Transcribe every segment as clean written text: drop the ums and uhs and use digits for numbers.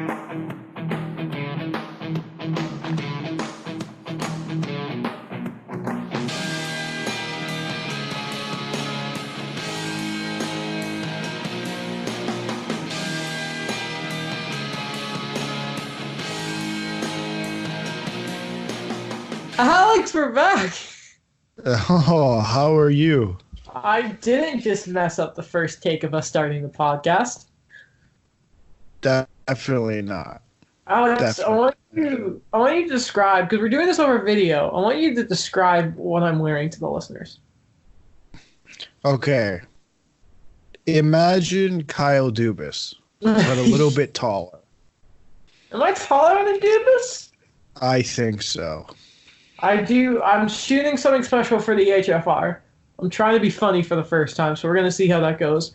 Alex, we're back. Oh, how are you? I didn't just mess up the first take of us starting the podcast. Definitely not. Alex, Definitely. I want you to describe, because we're doing this over video. I want you to describe what I'm wearing to the listeners. Okay. Imagine Kyle Dubas, but a little bit taller. Am I taller than Dubas? I think so. I do. I'm shooting something special for the HFR. I'm trying to be funny for the first time, so we're going to see how that goes.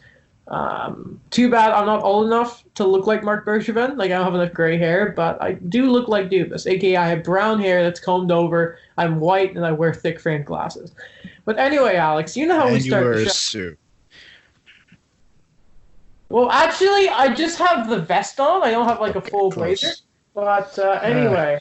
Too bad I'm not old enough to look like Mark Bergevin. Like, I don't have enough gray hair, but I do look like Dubas, aka I have brown hair that's combed over, I'm white, and I wear thick framed glasses. But anyway, Alex, you know how we And you start wear the a show. suit. Well, actually, I just have the vest on. I don't have like a Okay, full close. blazer. But anyway,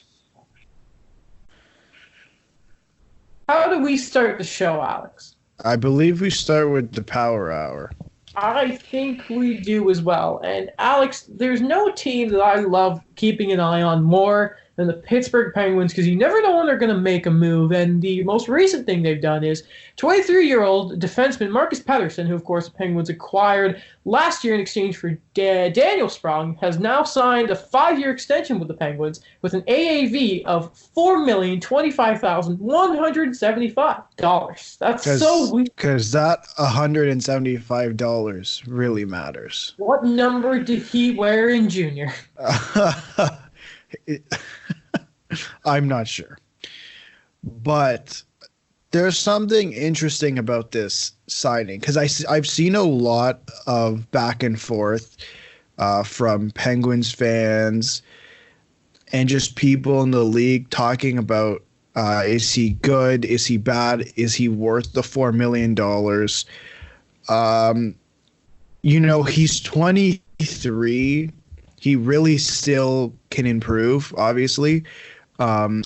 how do we start the show, Alex? I believe we start with the Power Hour. I think we do as well. And Alex, there's no team that I love keeping an eye on more than the Pittsburgh Penguins, because you never know when they're going to make a move. And the most recent thing they've done is 23-year-old defenseman Marcus Pettersson, who of course the Penguins acquired last year in exchange for Daniel Sprong, has now signed a 5-year extension with the Penguins with an AAV of $4,025,175. That's so weird. Because that $175 really matters. What number did he wear in junior? I'm not sure. But there's something interesting about this signing, because I've seen a lot of back and forth from Penguins fans and just people in the league talking about is he good? Is he bad? Is he worth the $4 million? He's 23. He really still can improve, obviously. Do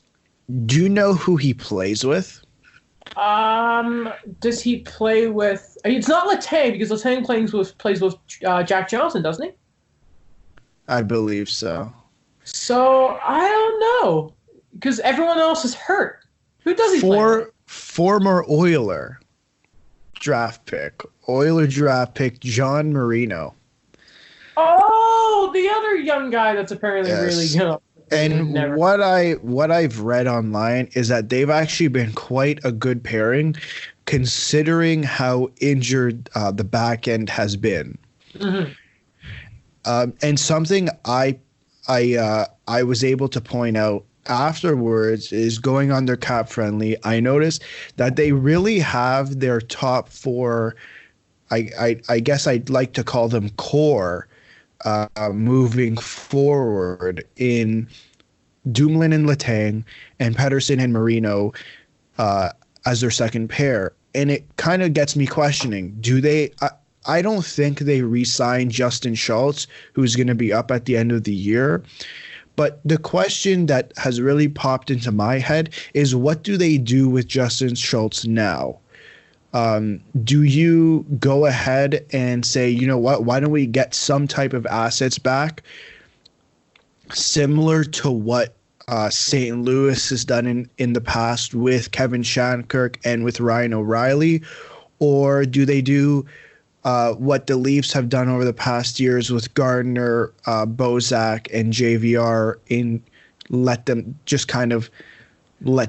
you know who he plays with? Does he play with? It's not Letang, because Letang plays with Jack Johnson, doesn't he? I believe so. So I don't know, because everyone else is hurt. Who does he play with? Former Oiler draft pick John Marino. Oh, the other young guy that's apparently really good. And what I've read online is that they've actually been quite a good pairing, considering how injured the back end has been. Mm-hmm. And something I was able to point out afterwards is going on their Cap Friendly. I noticed that they really have their top four. I guess I'd like to call them core. Moving forward in Dumoulin and Letang and Pettersson and Marino as their second pair. And it kind of gets me questioning, do they I don't think they re-signed Justin Schultz, who's going to be up at the end of the year. But the question that has really popped into my head is, what do they do with Justin Schultz now? Do you go ahead and say, you know what, why don't we get some type of assets back similar to what St. Louis has done in the past with Kevin Shattenkirk and with Ryan O'Reilly? Or do they do what the Leafs have done over the past years with Gardner, Bozak, and JVR, let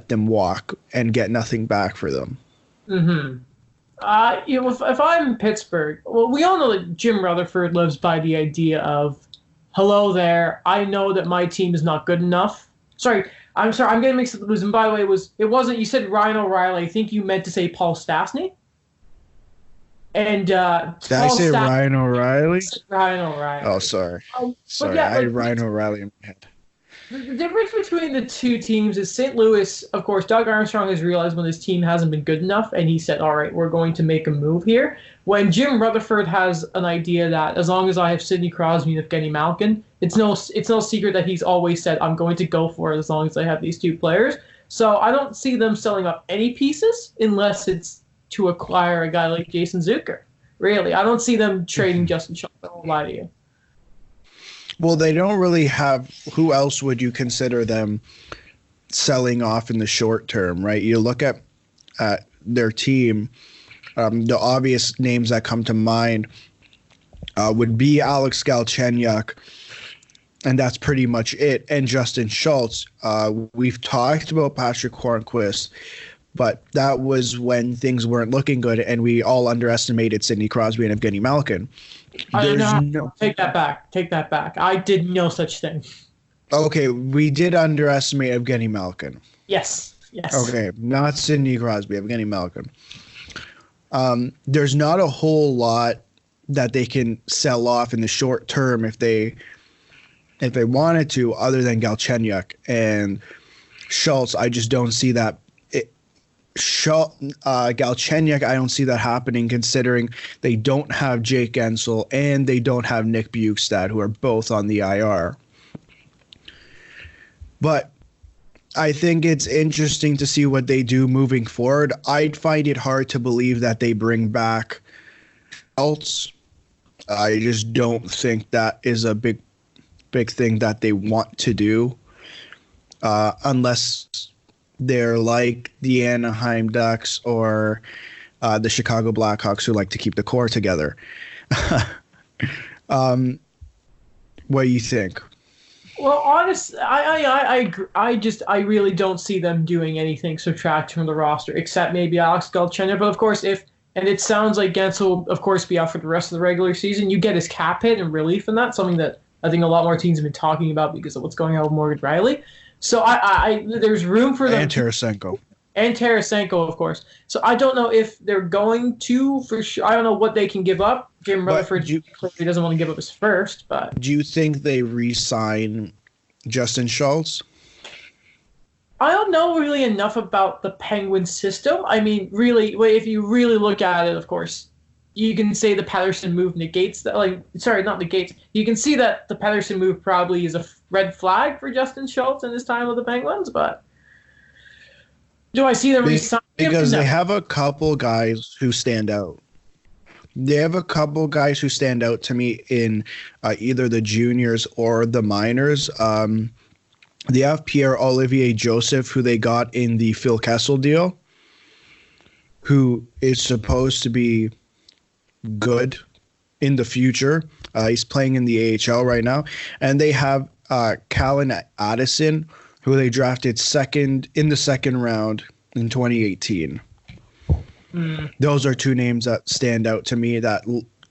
them walk and get nothing back for them? Mm-hmm. If I'm Pittsburgh, well, we all know that Jim Rutherford lives by the idea of, hello there, I know that my team is not good enough. I'm getting mixed up. And by the way, you said Ryan O'Reilly. I think you meant to say Paul Stastny. And Did I say Ryan O'Reilly? Ryan O'Reilly. Oh, sorry. Sorry, yeah, I had Ryan O'Reilly in my head. The difference between the two teams is St. Louis, of course, Doug Armstrong has realized when his team hasn't been good enough, and he said, all right, we're going to make a move here. When Jim Rutherford has an idea that as long as I have Sidney Crosby and Evgeny Malkin, it's no secret that he's always said, I'm going to go for it as long as I have these two players. So I don't see them selling up any pieces unless it's to acquire a guy like Jason Zucker. Really, I don't see them trading Justin Schultz. I won't lie to you. Well, they don't really have. Who else would you consider them selling off in the short term, right? You look at their team. The obvious names that come to mind would be Alex Galchenyuk, and that's pretty much it. And Justin Schultz. We've talked about Patrick Hornquist, but that was when things weren't looking good, and we all underestimated Sidney Crosby and Evgeny Malkin. Take that back. Take that back. I did no such thing. Okay, we did underestimate Evgeny Malkin. Yes. Okay, not Sidney Crosby, Evgeny Malkin. There's not a whole lot that they can sell off in the short term if they wanted to, other than Galchenyuk and Schultz. I just don't see that. Galchenyuk, I don't see that happening, considering they don't have Jake Ensel and they don't have Nick Bukestad, who are both on the IR. But I think it's interesting to see what they do moving forward. I'd find it hard to believe that they bring back Schultz. I just don't think that is a big thing that they want to do, unless they're like the Anaheim Ducks or the Chicago Blackhawks, who like to keep the core together. What do you think? Well, honestly, I really don't see them doing anything subtract from the roster, except maybe Alex Galchenyuk. But of course, and it sounds like Gensel will, of course, be out for the rest of the regular season, you get his cap hit and relief in that, something that I think a lot more teams have been talking about because of what's going on with Morgan Riley. So there's room for them. And Tarasenko. And Tarasenko, of course. So I don't know if they're going to, for sure. I don't know what they can give up. Jim Rutherford clearly doesn't want to give up his first. But do you think they re-sign Justin Schultz? I don't know really enough about the Penguin system. I mean, really, if you really look at it, of course, you can say the Pettersson move negates that. Not negates. You can see that the Pettersson move probably is a red flag for Justin Schultz in his time with the Penguins. But do I see them resigning him? Because No. they have a couple guys who stand out. They have a couple guys who stand out to me in either the juniors or the minors. They have Pierre-Olivier Joseph, who they got in the Phil Kessel deal, who is supposed to be good in the future. He's playing in the AHL right now. And they have Callan Addison, who they drafted in the second round in 2018. Those are two names that stand out to me that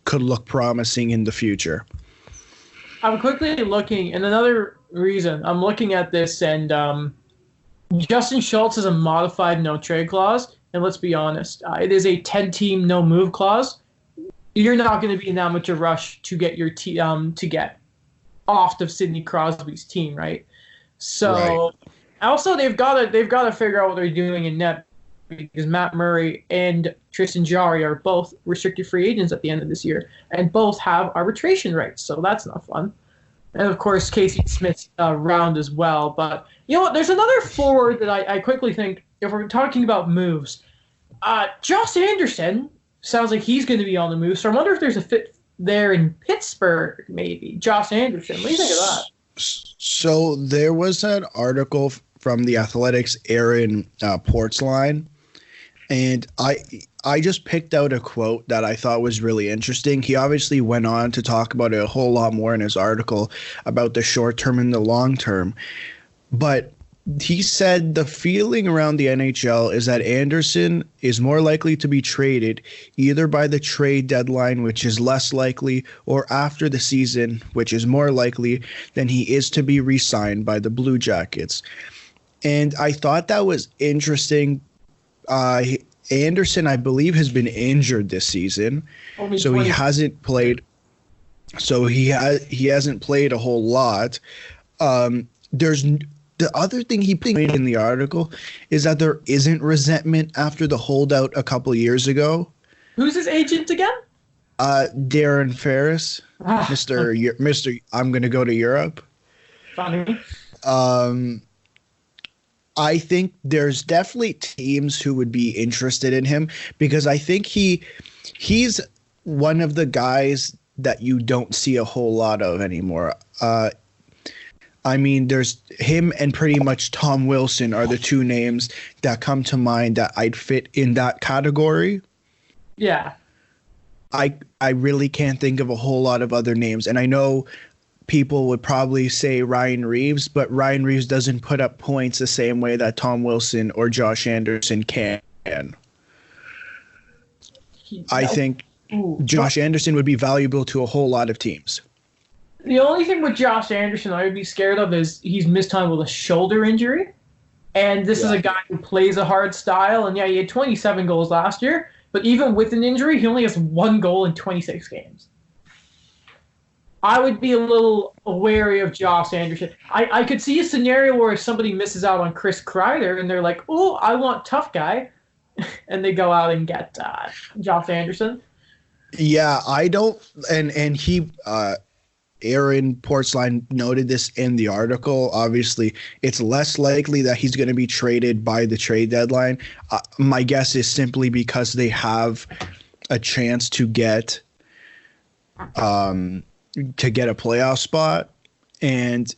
could look promising in the future. I'm quickly looking, and another reason I'm looking at this, and Justin Schultz has a modified no trade clause, and let's be honest, it is a 10-team no move clause. You're not going to be in that much a rush to get your to get off of Sidney Crosby's team, right? So, right. Also they've got to figure out what they're doing in net, because Matt Murray and Tristan Jarry are both restricted free agents at the end of this year, and both have arbitration rights, so that's not fun. And, of course, Casey Smith's round as well. But, you know what, there's another forward that I quickly think, if we're talking about moves, Josh Anderson sounds like he's going to be on the move, so I wonder if there's a fit there in Pittsburgh, maybe. Josh Anderson, what do you think of that? So there was an article from the Athletics' Aaron Portzline, and I just picked out a quote that I thought was really interesting. He obviously went on to talk about it a whole lot more in his article about the short term and the long term. But he said the feeling around the NHL is that Anderson is more likely to be traded either by the trade deadline, which is less likely, or after the season, which is more likely, than he is to be re-signed by the Blue Jackets. And I thought that was interesting. Anderson, I believe, has been injured this season, so he hasn't played. So he hasn't played a whole lot. The other thing he put in the article is that there isn't resentment after the holdout a couple years ago. Who's his agent again? Darren Ferris, Mr. I'm going to go to Europe. Funny. I think there's definitely teams who would be interested in him because I think he's one of the guys that you don't see a whole lot of anymore. I mean, there's him and pretty much Tom Wilson are the two names that come to mind that I'd fit in that category. Yeah. I really can't think of a whole lot of other names. And I know people would probably say Ryan Reeves, but Ryan Reeves doesn't put up points the same way that Tom Wilson or Josh Anderson can. I think Josh Anderson would be valuable to a whole lot of teams. The only thing with Josh Anderson I would be scared of is he's missed time with a shoulder injury. And this is a guy who plays a hard style. And, yeah, he had 27 goals last year. But even with an injury, he only has 1 goal in 26 games. I would be a little wary of Josh Anderson. I could see a scenario where somebody misses out on Chris Kreider, and they're like, oh, I want tough guy. And they go out and get Josh Anderson. Yeah, I don't – and he Aaron Portzline noted this in the article. Obviously, it's less likely that he's going to be traded by the trade deadline. My guess is simply because they have a chance to get a playoff spot, and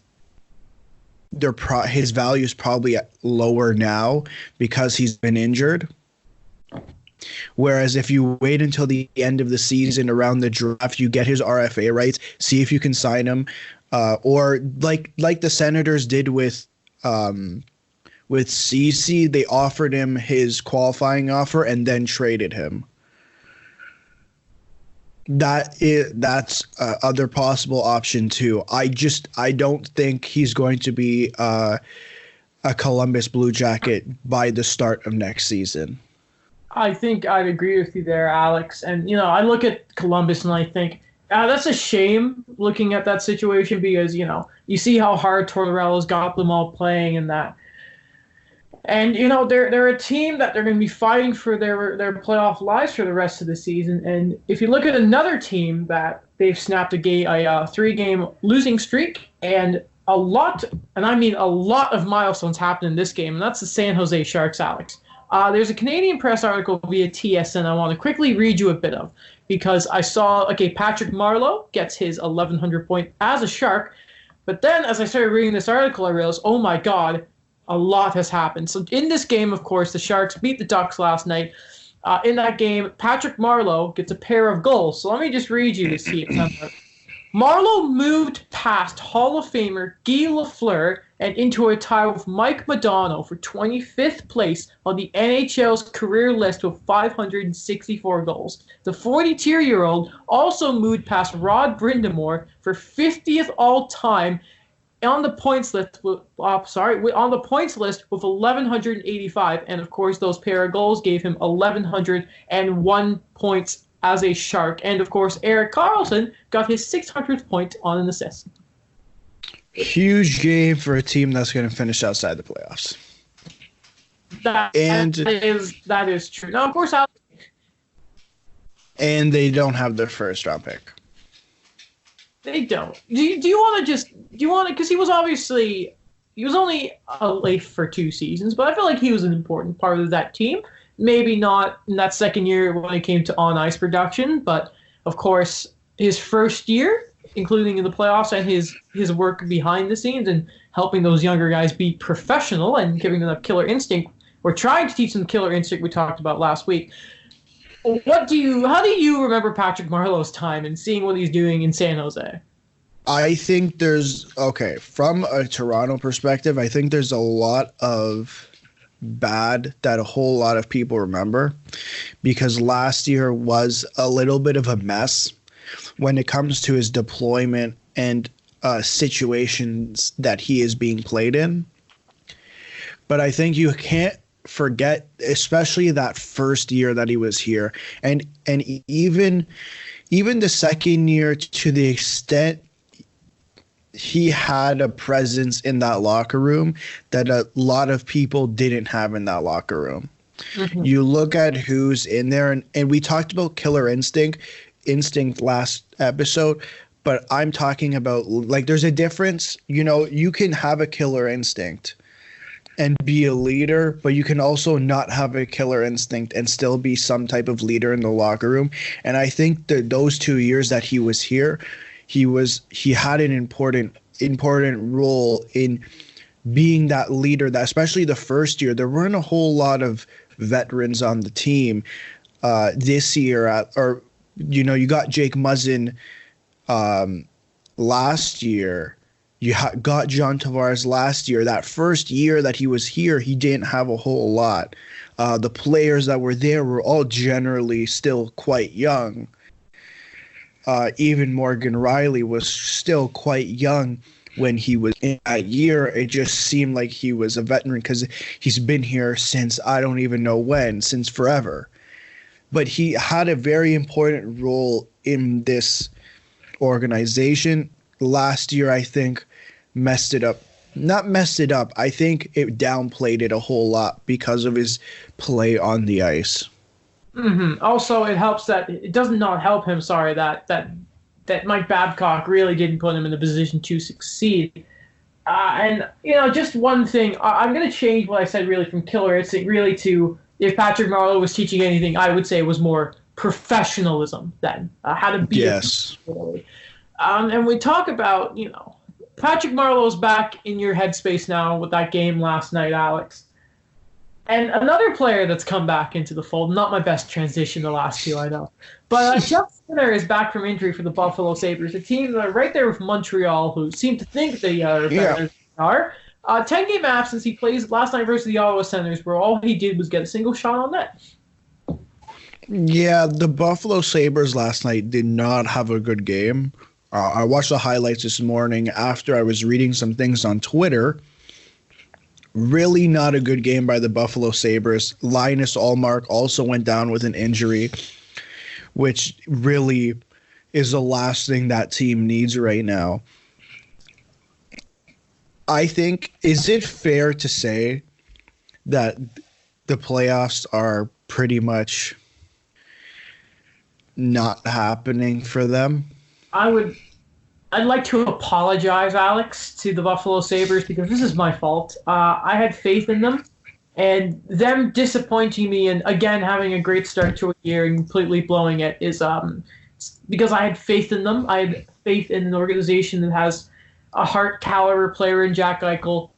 his value is probably lower now because he's been injured. Whereas if you wait until the end of the season around the draft, you get his RFA rights, see if you can sign him, or like the Senators did with CeCe, they offered him his qualifying offer and then traded him. That's other possible option too. I don't think he's going to be a Columbus Blue Jacket by the start of next season. I think I'd agree with you there, Alex. And, I look at Columbus and I think, that's a shame looking at that situation because, you see how hard Tortorella's got them all playing and that. And, they're a team that they're going to be fighting for their playoff lives for the rest of the season. And if you look at another team that they've snapped a 3-game losing streak and a lot of milestones happened in this game, and that's the San Jose Sharks, Alex. There's a Canadian press article via TSN I want to quickly read you a bit of because I saw, Patrick Marleau gets his 1,100 point as a Shark. But then as I started reading this article, I realized, oh my God, a lot has happened. So in this game, of course, the Sharks beat the Ducks last night. In that game, Patrick Marleau gets a pair of goals. So let me just read you this here. Marleau moved past Hall of Famer Guy Lafleur and into a tie with Mike Modano for 25th place on the NHL's career list with 564 goals. The 42-year-old also moved past Rod Brindamore for 50th all-time on the points list with 1,185, and of course those pair of goals gave him 1,101 points as a Shark. And of course Erik Karlsson got his 600th point on an assist. Huge game for a team that's going to finish outside the playoffs. That is true. Now, of course, and they don't have their first round pick. They don't. Do you want to because he was only a Leaf for 2 seasons, but I feel like he was an important part of that team. Maybe not in that second year when it came to on-ice production, but of course, his first year, including in the playoffs, and his work behind the scenes and helping those younger guys be professional and giving them a killer instinct. We're trying to teach them the killer instinct we talked about last week. How do you remember Patrick Marleau's time and seeing what he's doing in San Jose? I think from a Toronto perspective, I think there's a lot of bad that a whole lot of people remember because last year was a little bit of a mess when it comes to his deployment and situations that he is being played in. But I think you can't forget, especially that first year that he was here, and even the second year, to the extent he had a presence in that locker room that a lot of people didn't have in that locker room. Mm-hmm. You look at who's in there, and we talked about killer instinct last episode, but I'm talking about, like, there's a difference. You know, you can have a killer instinct and be a leader, but you can also not have a killer instinct and still be some type of leader in the locker room. And I think that those 2 years that he was here, he had an important role in being that leader. That, especially the first year, there weren't a whole lot of veterans on the team this year. You got Jake Muzzin last year. You got John Tavares last year. That first year that he was here, he didn't have a whole lot. The players that were there were all generally still quite young. Even Morgan Riley was still quite young when he was in that year. It just seemed like he was a veteran because he's been here since I don't even know when, since forever. But he had a very important role in this organization. Last year, I think, messed it up. Not messed it up. I think it downplayed it a whole lot because of his play on the ice. Mm-hmm. Also, it does not help him. Sorry, that Mike Babcock really didn't put him in the position to succeed. And just one thing, I'm going to change what I said really from killer instinct really to, if Patrick Marleau was teaching anything, I would say it was more professionalism then, how to be. Yes. And we talk about, Patrick Marleau's back in your headspace now with that game last night, Alex. And another player that's come back into the fold, not my best transition the last two, I know. But Jeff Skinner is back from injury for the Buffalo Sabres, a team that are right there with Montreal, who seem to think they are better than they are. 10-game absence, he plays last night versus the Ottawa Senators, where all he did was get a single shot on net. Yeah, the Buffalo Sabres last night did not have a good game. I watched the highlights this morning after I was reading some things on Twitter. Really not a good game by the Buffalo Sabres. Linus Ullmark also went down with an injury, which really is the last thing that team needs right now. I think, is it fair to say that the playoffs are pretty much not happening for them? I'd like to apologize, Alex, to the Buffalo Sabres because this is my fault. I had faith in them, and them disappointing me and, again, having a great start to a year and completely blowing it is because I had faith in them. I had faith in an organization that has a Hart-caliber player in Jack Eichel,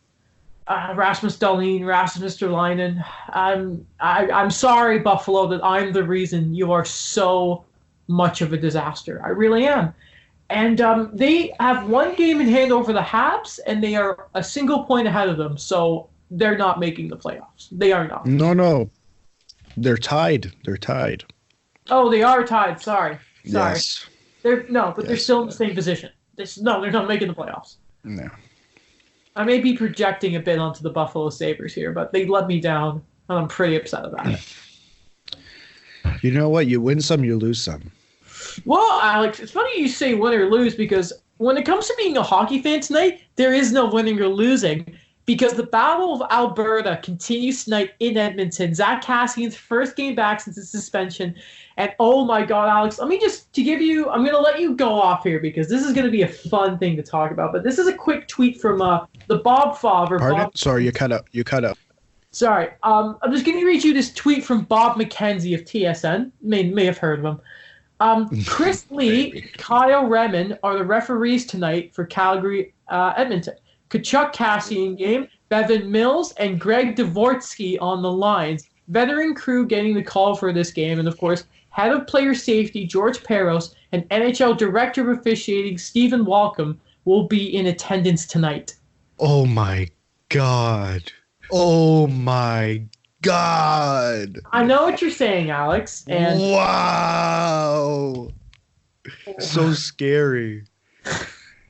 Rasmus Dahlin, Rasmus Sterlinen. I'm sorry, Buffalo, that I'm the reason you are so much of a disaster. I really am. And they have one game in hand over the Habs, and they are a single point ahead of them. So they're not making the playoffs. They are not. No. They're tied. Oh, they are tied. Sorry. Yes. They're still in the same position. They're not making the playoffs. No. I may be projecting a bit onto the Buffalo Sabres here, but they let me down, and I'm pretty upset about it. You know what? You win some, you lose some. Well, Alex, it's funny you say win or lose because when it comes to being a hockey fan tonight, there is no winning or losing because the Battle of Alberta continues tonight in Edmonton. Zach Kassian's first game back since his suspension. And oh my God, Alex, I'm going to let you go off here because this is going to be a fun thing to talk about. But this is a quick tweet from the Bob Favre. Pardon? Sorry, you cut out. Sorry. I'm just going to read you this tweet from Bob McKenzie of TSN. May have heard of him. Chris Lee, Kyle Redmond are the referees tonight for Calgary, Edmonton. Kachuk Kassian game, Bevan Mills, and Greg Dvorsky on the lines. Veteran crew getting the call for this game, and of course, head of player safety George Peros and NHL director of officiating Stephen Walcom will be in attendance tonight. Oh my God! Oh my God! I know what you're saying, Alex. And wow! So scary.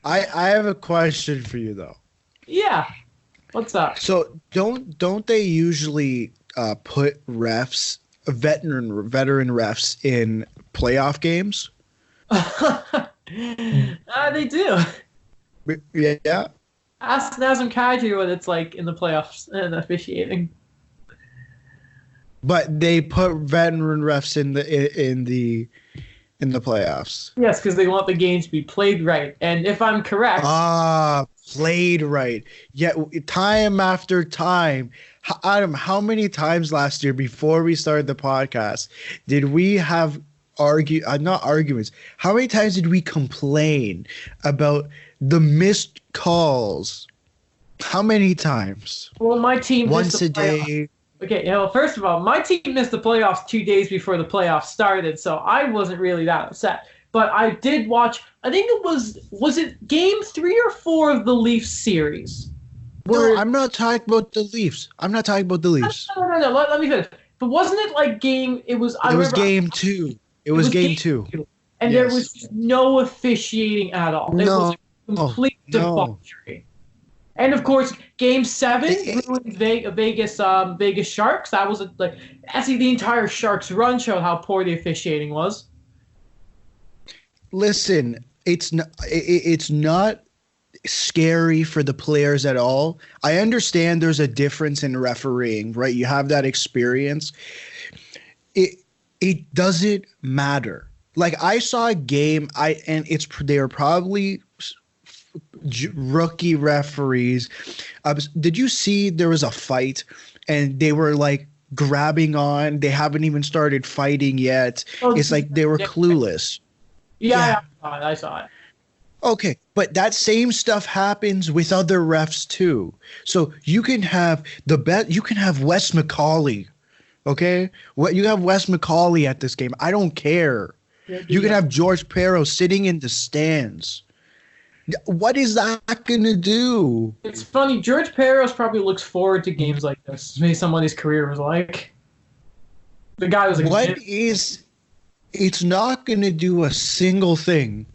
I have a question for you though. Yeah. What's up? So don't they usually put veteran refs in playoff games? They do. Yeah. Ask Nazem Kadri what it's like in the playoffs and officiating. But they put veteran refs in the playoffs. Yes, because they want the games to be played right. And if I'm correct, Played right. Yeah, time after time. Adam, how many times last year before we started the podcast did we have not arguments? How many times did we complain about the missed calls? How many times? well, my team Once missed the a playoffs. day. Okay, well, first of all, my team missed the playoffs 2 days before the playoffs started, so I wasn't really that upset. But I did watch. I think it was it Game 3 or 4 of the Leafs series. No, I'm not talking about the Leafs. I'm not talking about the Leafs. No. Let me finish. But wasn't it like game? It was. It was game 2. It was game 2. And Yes. there was no officiating at all. It was a complete debauchery. And of course, Game 7 ruined Vegas Sharks. That was actually the entire Sharks run showed how poor the officiating was. Listen, it's not scary for the players at all. I understand there's a difference in refereeing, right? You have that experience. It doesn't matter. Like I saw a game, they were probably rookie referees. Did you see there was a fight and they were like grabbing on? They haven't even started fighting yet. It's like they were clueless. Yeah. I saw it. Okay, but that same stuff happens with other refs too. So you can have you can have Wes McCauley, okay? You have Wes McCauley at this game. I don't care. You can have George Perro sitting in the stands. What is that going to do? It's funny. George Peros probably looks forward to games like this. Based on what his career was like. The guy was like, it's not going to do a single thing.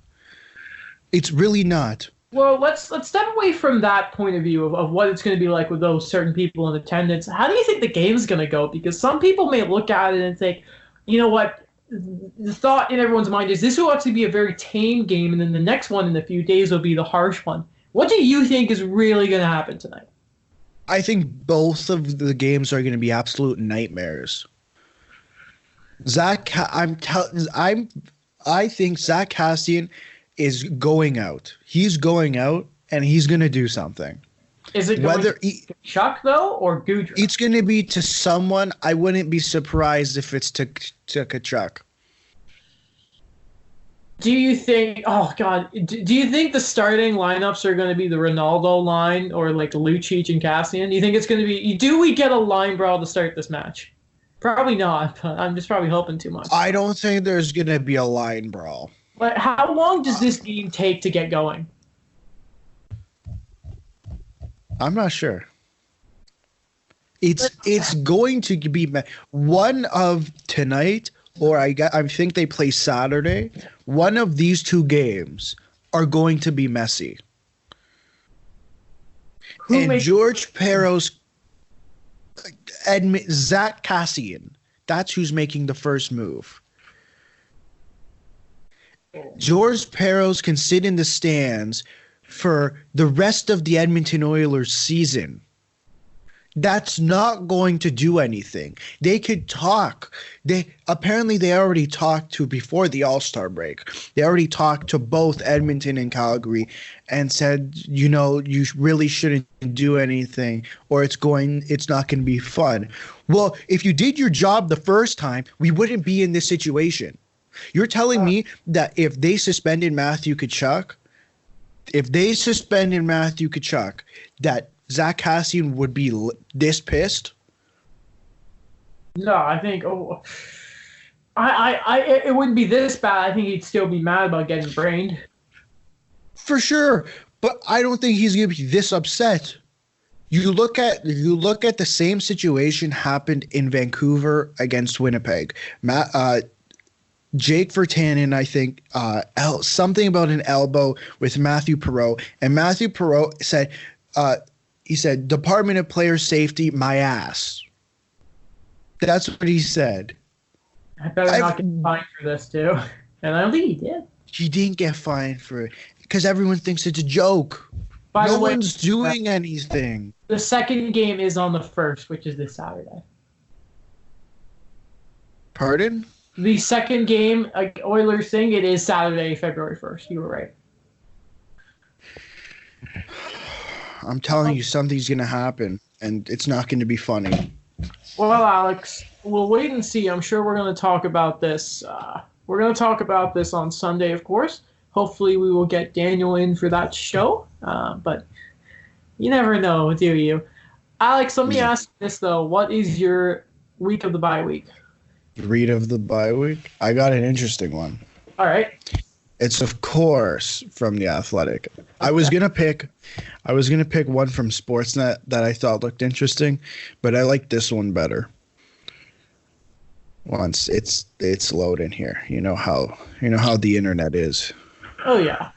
It's really not. Well, let's step away from that point of view of what it's going to be like with those certain people in attendance. How do you think the game's going to go? Because some people may look at it and think, you know what, the thought in everyone's mind is this will actually be a very tame game, and then the next one in a few days will be the harsh one. What do you think is really going to happen tonight? I think both of the games are going to be absolute nightmares. I think Zach Kassian is going out. He's going out, and he's going to do something. Is it going to Chuck, though, or Gudra? It's going to be to someone. I wouldn't be surprised if it's to Kachuk. Do you think, oh, God, do you think the starting lineups are going to be the Ronaldo line or like Lucic and Cassian? Do you think it's going to be, do we get a line brawl to start this match? Probably not, but I'm just probably hoping too much. I don't think there's going to be a line brawl. But how long does this game take to get going? I'm not sure. It's going to be one of tonight, or I think they play Saturday. One of these two games are going to be messy. George Peros, Zach Kassian, that's who's making the first move. George Peros can sit in the stands for the rest of the Edmonton Oilers season. That's not going to do anything. They could talk. They already talked to before the All-Star break. They already talked to both Edmonton and Calgary and said, you really shouldn't do anything or it's not going to be fun. Well, if you did your job the first time, we wouldn't be in this situation. You're telling me that if they suspended Matthew Tkachuk, that Zach Kassian would be this pissed? No, I think it wouldn't be this bad. I think he'd still be mad about getting brained. For sure, but I don't think he's going to be this upset. You look at the same situation happened in Vancouver against Winnipeg. Jake Virtanen, I think, something about an elbow with Matthew Perreault, and Matthew Perreault said, he said, Department of Player Safety, my ass. That's what he said. I better not get fined for this, too. And I don't think he did. He didn't get fined for it. because everyone thinks it's a joke. By No the way, one's doing anything. the second game is on the 1st, which is this Saturday. Pardon? The second game, Oilers thing, it is Saturday, February 1st. You were right. I'm telling you, something's going to happen, and it's not going to be funny. Well, Alex, we'll wait and see. I'm sure we're going to talk about this. We're going to talk about this on Sunday, of course. Hopefully, we will get Daniel in for that show. But you never know, do you? Alex, let me ask you this, though. What is your week of the bye week? Read of the bye week? I got an interesting one. All right. It's, of course, from The Athletic. Okay. I was gonna pick one from Sportsnet that I thought looked interesting, but I like this one better. Once it's loading here, you know how the internet is. Oh yeah.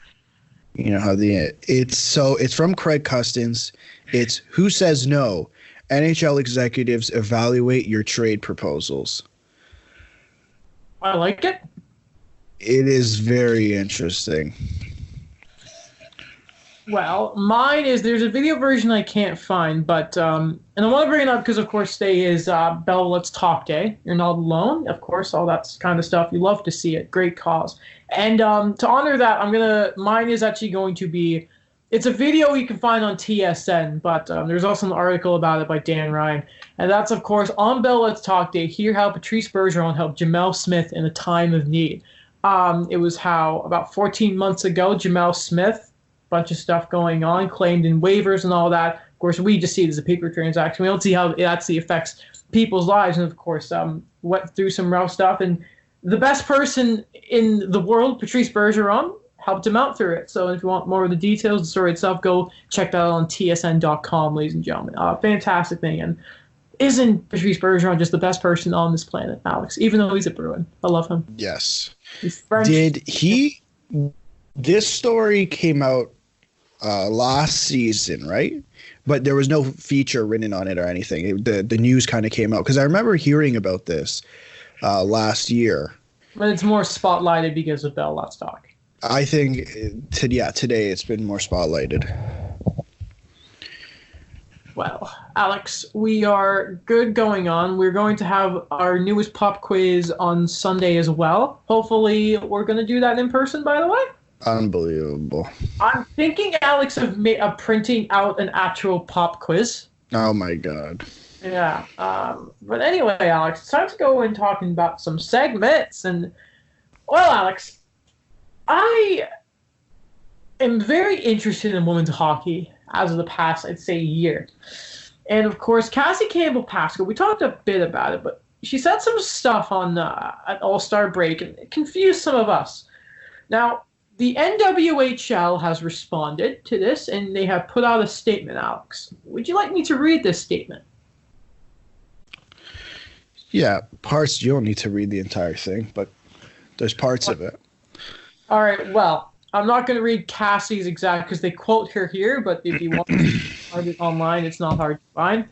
You know how it's from Craig Custance. It's Who Says No? NHL executives evaluate your trade proposals. I like it. It is very interesting. Well, mine is there's a video version I can't find, but and I want to bring it up because, of course, today is Bell Let's Talk Day. You're not alone, of course, all that kind of stuff. You love to see it. Great cause. And to honor that, mine is actually going to be, it's a video you can find on TSN, but there's also an article about it by Dan Ryan. And that's, of course, on Bell Let's Talk Day, hear how Patrice Bergeron helped Jamel Smith in a time of need. It was how about 14 months ago, Jamel Smith, bunch of stuff going on, claimed in waivers and all that. Of course, we just see it as a paper transaction. We don't see how it actually affects people's lives. And, of course, went through some rough stuff. And the best person in the world, Patrice Bergeron, helped him out through it. So if you want more of the details, the story itself, go check that out on tsn.com, ladies and gentlemen. Fantastic thing. And isn't Patrice Bergeron just the best person on this planet, Alex? Even though he's a Bruin. I love him. Yes. He's French. This story came out last season, right? But there was no feature written on it or anything. The news kind of came out because I remember hearing about this last year. But it's more spotlighted because of Bell Let's Talk. I think today it's been more spotlighted. Well, Alex, we are good going on. We're going to have our newest pop quiz on Sunday as well. Hopefully, we're going to do that in person, by the way. Unbelievable. I'm thinking, Alex, of printing out an actual pop quiz. Oh, my God. Yeah. But anyway, Alex, it's time to go and talking about some segments. And, well, Alex, I am very interested in women's hockey as of the past, I'd say, year. And, of course, Cassie Campbell-Pascal, we talked a bit about it, but she said some stuff on an All-Star break, and it confused some of us. Now, the NWHL has responded to this, and they have put out a statement, Alex. Would you like me to read this statement? Yeah, parts. You don't need to read the entire thing, but there's parts of it. All right, well, I'm not going to read Cassie's exact because they quote her here, but if you want to find it online, it's not hard to find.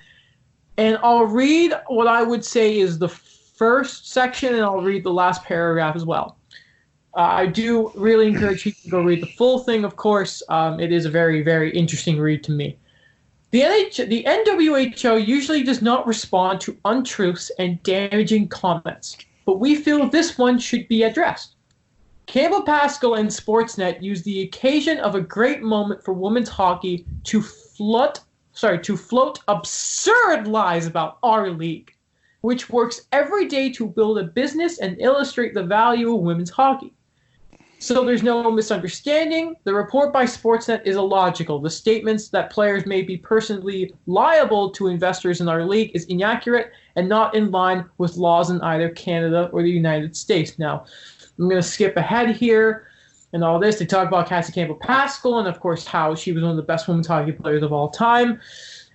And I'll read what I would say is the first section, and I'll read the last paragraph as well. I do really encourage you to go read the full thing, of course. It is a very, very interesting read to me. The NWHL usually does not respond to untruths and damaging comments, but we feel this one should be addressed. Campbell-Pascal and Sportsnet used the occasion of a great moment for women's hockey to float absurd lies about our league, which works every day to build a business and illustrate the value of women's hockey. So there's no misunderstanding. The report by Sportsnet is illogical. The statements that players may be personally liable to investors in our league is inaccurate and not in line with laws in either Canada or the United States. Now, I'm going to skip ahead here and all this. They talk about Cassie Campbell-Pascal and, of course, how she was one of the best women's hockey players of all time.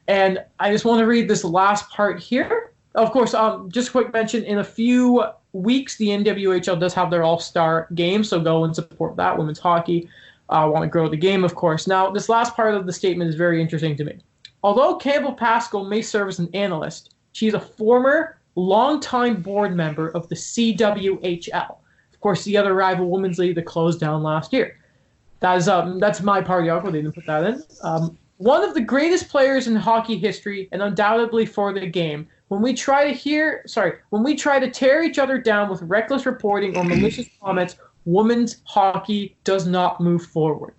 And I just want to read this last part here. Of course, just a quick mention, in a few weeks, the NWHL does have their All-Star game, so go and support that, women's hockey. Want to grow the game, of course. Now, this last part of the statement is very interesting to me. Although Campbell-Pascal may serve as an analyst, she's a former, longtime board member of the CWHL. Of course, the other rival women's league that closed down last year. That's my party uncle. They didn't put that in. One of the greatest players in hockey history, and undoubtedly for the game. When we try to tear each other down with reckless reporting or malicious comments, women's hockey does not move forward.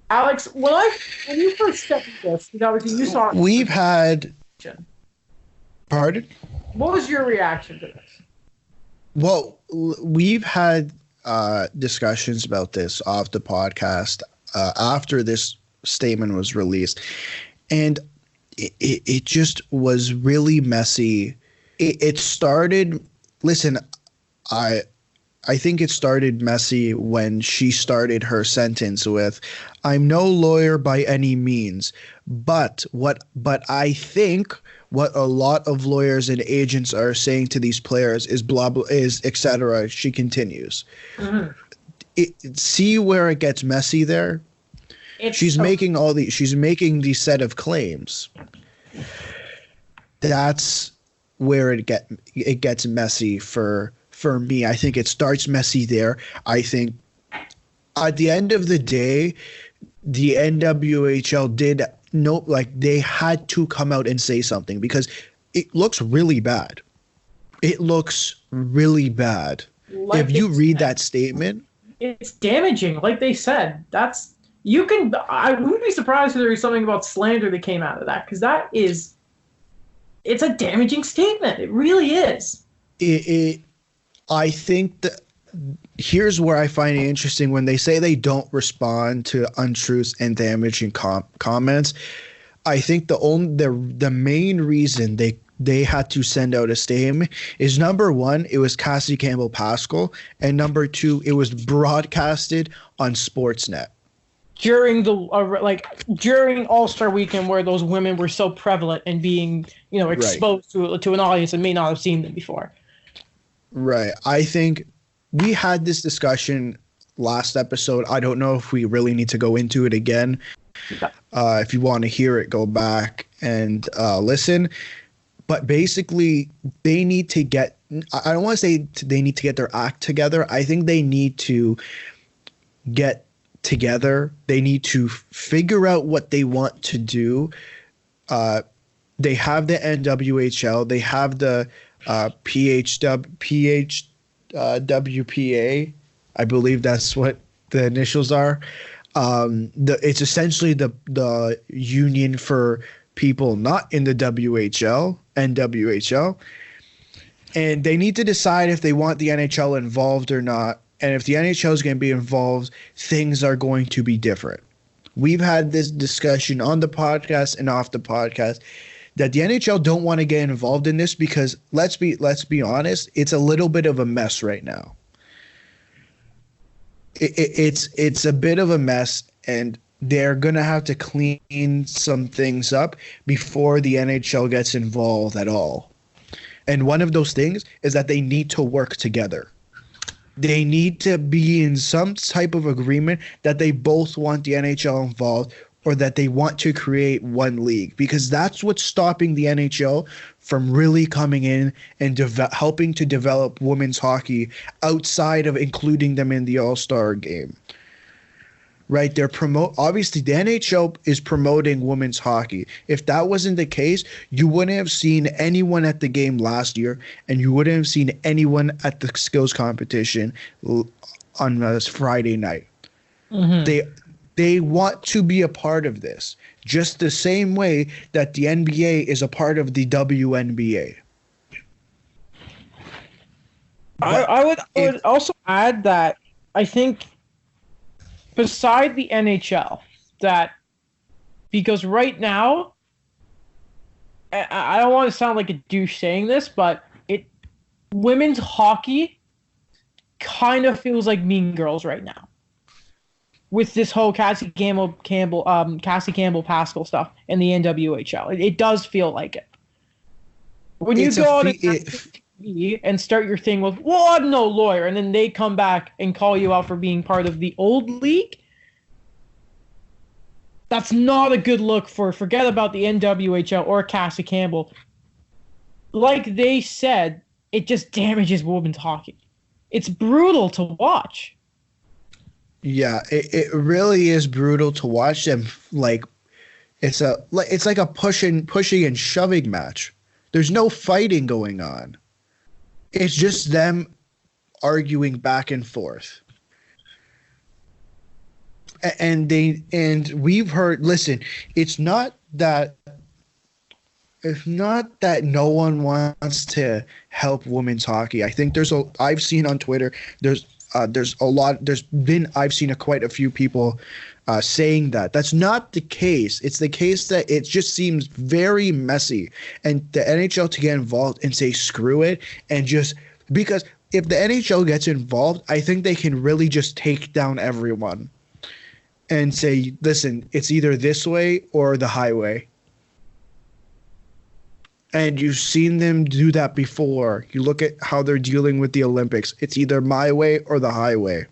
Alex, when you first stepped into this, because obviously you saw it. We've had. Pardon? What was your reaction to this? Well, we've had discussions about this off the podcast after this statement was released, and it just was really messy. It started. Listen, I think it started messy when she started her sentence with, "I'm no lawyer by any means, but I think what a lot of lawyers and agents are saying to these players is blah blah is etc." She continues. Mm-hmm. See where it gets messy there? She's making these set of claims. That's where it gets messy for me. I think it starts messy there. I think at the end of the day, the NWHL they had to come out and say something because it looks really bad. It looks really bad. If you read that statement, it's damaging. Like they said, I wouldn't be surprised if there was something about slander that came out of that, because it's a damaging statement. It really is. I think that here's where I find it interesting when they say they don't respond to untruths and damaging comments. I think the main reason they had to send out a statement is, number one, it was Cassie Campbell Pascal, and number two, it was broadcasted on Sportsnet during during All-Star Weekend, where those women were so prevalent and being exposed to an audience that may not have seen them before. Right. I think we had this discussion last episode. I don't know if we really need to go into it again. If you want to hear it, go back and listen. But basically, they need to get – I don't want to say they need to get their act together. I think they need to get together. They need to figure out what they want to do. They have the NWHL. They have the PHWPA. I believe that's what the initials are. It's essentially the union for people not in the NWHL, and they need to decide if they want the NHL involved or not. And if the NHL is going to be involved, things are going to be different. We've had this discussion on the podcast and off the podcast that the NHL don't want to get involved in this because let's be honest, it's a little bit of a mess right now. It's a bit of a mess, and they're gonna have to clean some things up before the NHL gets involved at all. And one of those things is that they need to work together. They need to be in some type of agreement that they both want the NHL involved, or that they want to create one league, because that's what's stopping the NHL from really coming in and helping to develop women's hockey outside of including them in the All-Star game. Right? Obviously the NHL is promoting women's hockey. If that wasn't the case, you wouldn't have seen anyone at the game last year, and you wouldn't have seen anyone at the skills competition on Friday night. Mm-hmm. They want to be a part of this, just the same way that the NBA is a part of the WNBA. I would also add that I think beside the NHL, because right now, I don't want to sound like a douche saying this, but women's hockey kind of feels like Mean Girls right now, with this whole Cassie Campbell Pascal stuff and the NWHL. It does feel like it. When you go on TV and start your thing with, well, I'm no lawyer, and then they come back and call you out for being part of the old league, that's not a good look forget about the NWHL or Cassie Campbell. Like they said, it just damages women's hockey. It's brutal to watch. Yeah, it really is brutal to watch them. Like it's like a pushing and shoving match. There's no fighting going on. It's just them arguing back and forth. And we've heard. Listen, it's not that no one wants to help women's hockey. I think I've seen on Twitter I've seen quite a few people saying that. That's not the case. It's the case that it just seems very messy, and the NHL to get involved and say screw it, and just because if the NHL gets involved, I think they can really just take down everyone and say, listen, it's either this way or the highway. And you've seen them do that before. You look at how they're dealing with the Olympics. It's either my way or the highway.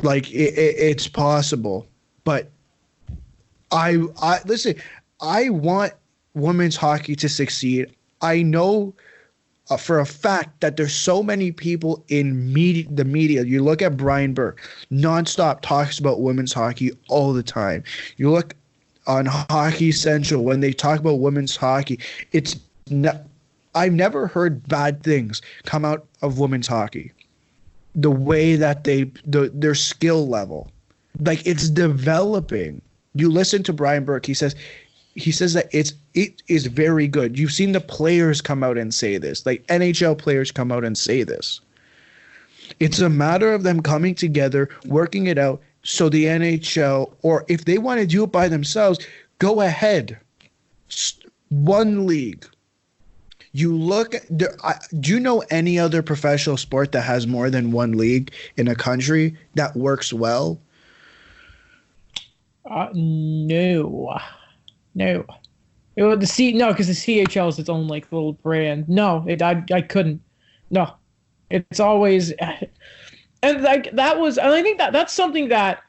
Like it's possible, but I listen. I want women's hockey to succeed. I know for a fact that there's so many people in the media. You look at Brian Burke, nonstop talks about women's hockey all the time. You look on Hockey Central when they talk about women's hockey. I've never heard bad things come out of women's hockey. The way that their skill level, like it's developing. You listen to Brian Burke. He says that it is very good. You've seen the players come out and say this. Like NHL players come out and say this. It's a matter of them coming together, working it out. So the NHL, or if they want to do it by themselves, go ahead. One league. You look. Do you know any other professional sport that has more than one league in a country that works well? No. No, because the CHL is its own like little brand. No, I couldn't. No, it's always, and like that was, and I think that's something that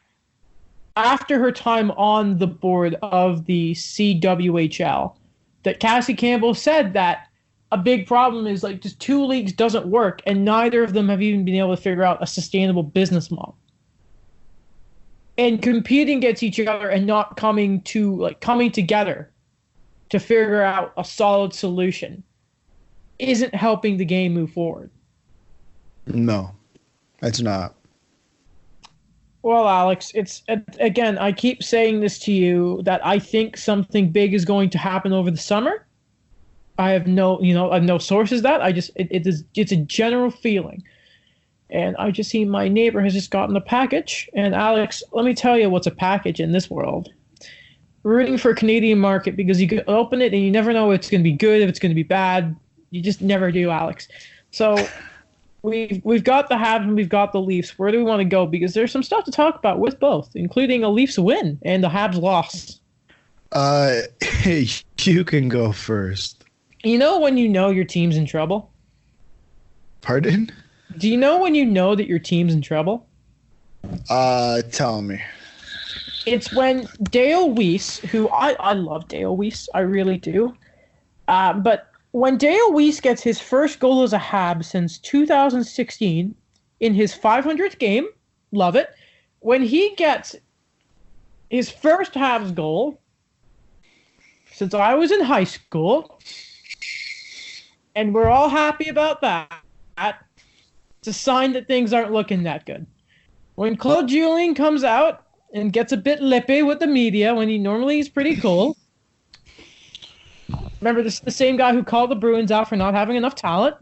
after her time on the board of the CWHL, that Cassie Campbell said that a big problem is like just two leagues doesn't work, and neither of them have even been able to figure out a sustainable business model. And competing against each other and not coming together to figure out a solid solution isn't helping the game move forward. No, it's not. Well, Alex, it's again, I keep saying this to you that I think something big is going to happen over the summer. I have no sources that it's a general feeling. And I just see my neighbor has just gotten a package. And Alex, let me tell you what's a package in this world. Rooting for Canadian market because you can open it and you never know if it's going to be good, if it's going to be bad. You just never do, Alex. So we've got the Habs and we've got the Leafs. Where do we want to go? Because there's some stuff to talk about with both, including a Leafs win and the Habs loss. You can go first. You know when you know your team's in trouble? Pardon? Do you know when you know that your team's in trouble? Tell me. It's when Dale Weiss, who I love Dale Weiss, I really do. But when Dale Weiss gets his first goal as a Hab since 2016 in his 500th game, love it. When he gets his first Habs goal since I was in high school, and we're all happy about that, it's a sign that things aren't looking that good. When Claude Julien comes out and gets a bit lippy with the media when he normally is pretty cool. Remember, this is the same guy who called the Bruins out for not having enough talent.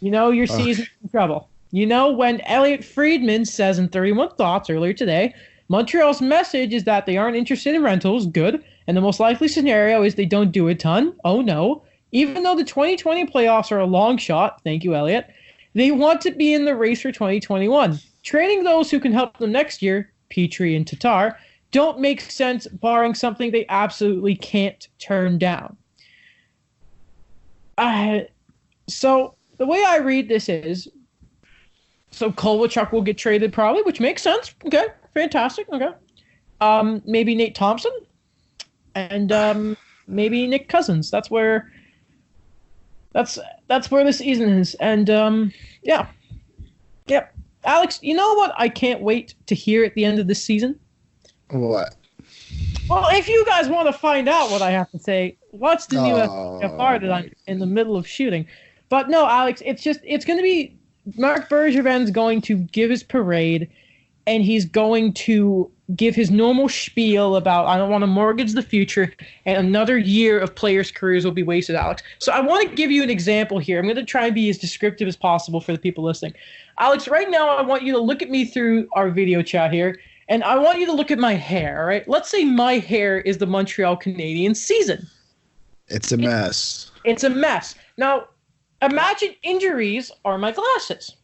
You know your season's in trouble. You know when Elliot Friedman says in 31 Thoughts earlier today, Montreal's message is that they aren't interested in rentals, good, and the most likely scenario is they don't do a ton. Oh no. Even though the 2020 playoffs are a long shot, thank you, Elliot, they want to be in the race for 2021. Trading those who can help them next year, Petrie and Tatar, don't make sense barring something they absolutely can't turn down. So the way I read this is, so Kovalchuk will get traded probably, which makes sense. Okay, fantastic. Okay. Maybe Nate Thompson and maybe Nick Cousins. That's where the season is. And Yep. Alex, you know what I can't wait to hear at the end of this season? What? Well, if you guys want to find out what I have to say, watch the new FR that I'm in the middle of shooting. But no, Alex, it's going to be Marc Bergevin's going to give his parade, and he's going to give his normal spiel about I don't want to mortgage the future, and another year of players' careers will be wasted, Alex. So I want to give you an example here. I'm going to try and be as descriptive as possible for the people listening. Alex, right now I want you to look at me through our video chat here, and I want you to look at my hair, all right? Let's say my hair is the Montreal Canadiens season. It's a mess. It's a mess. Now, imagine injuries are my glasses.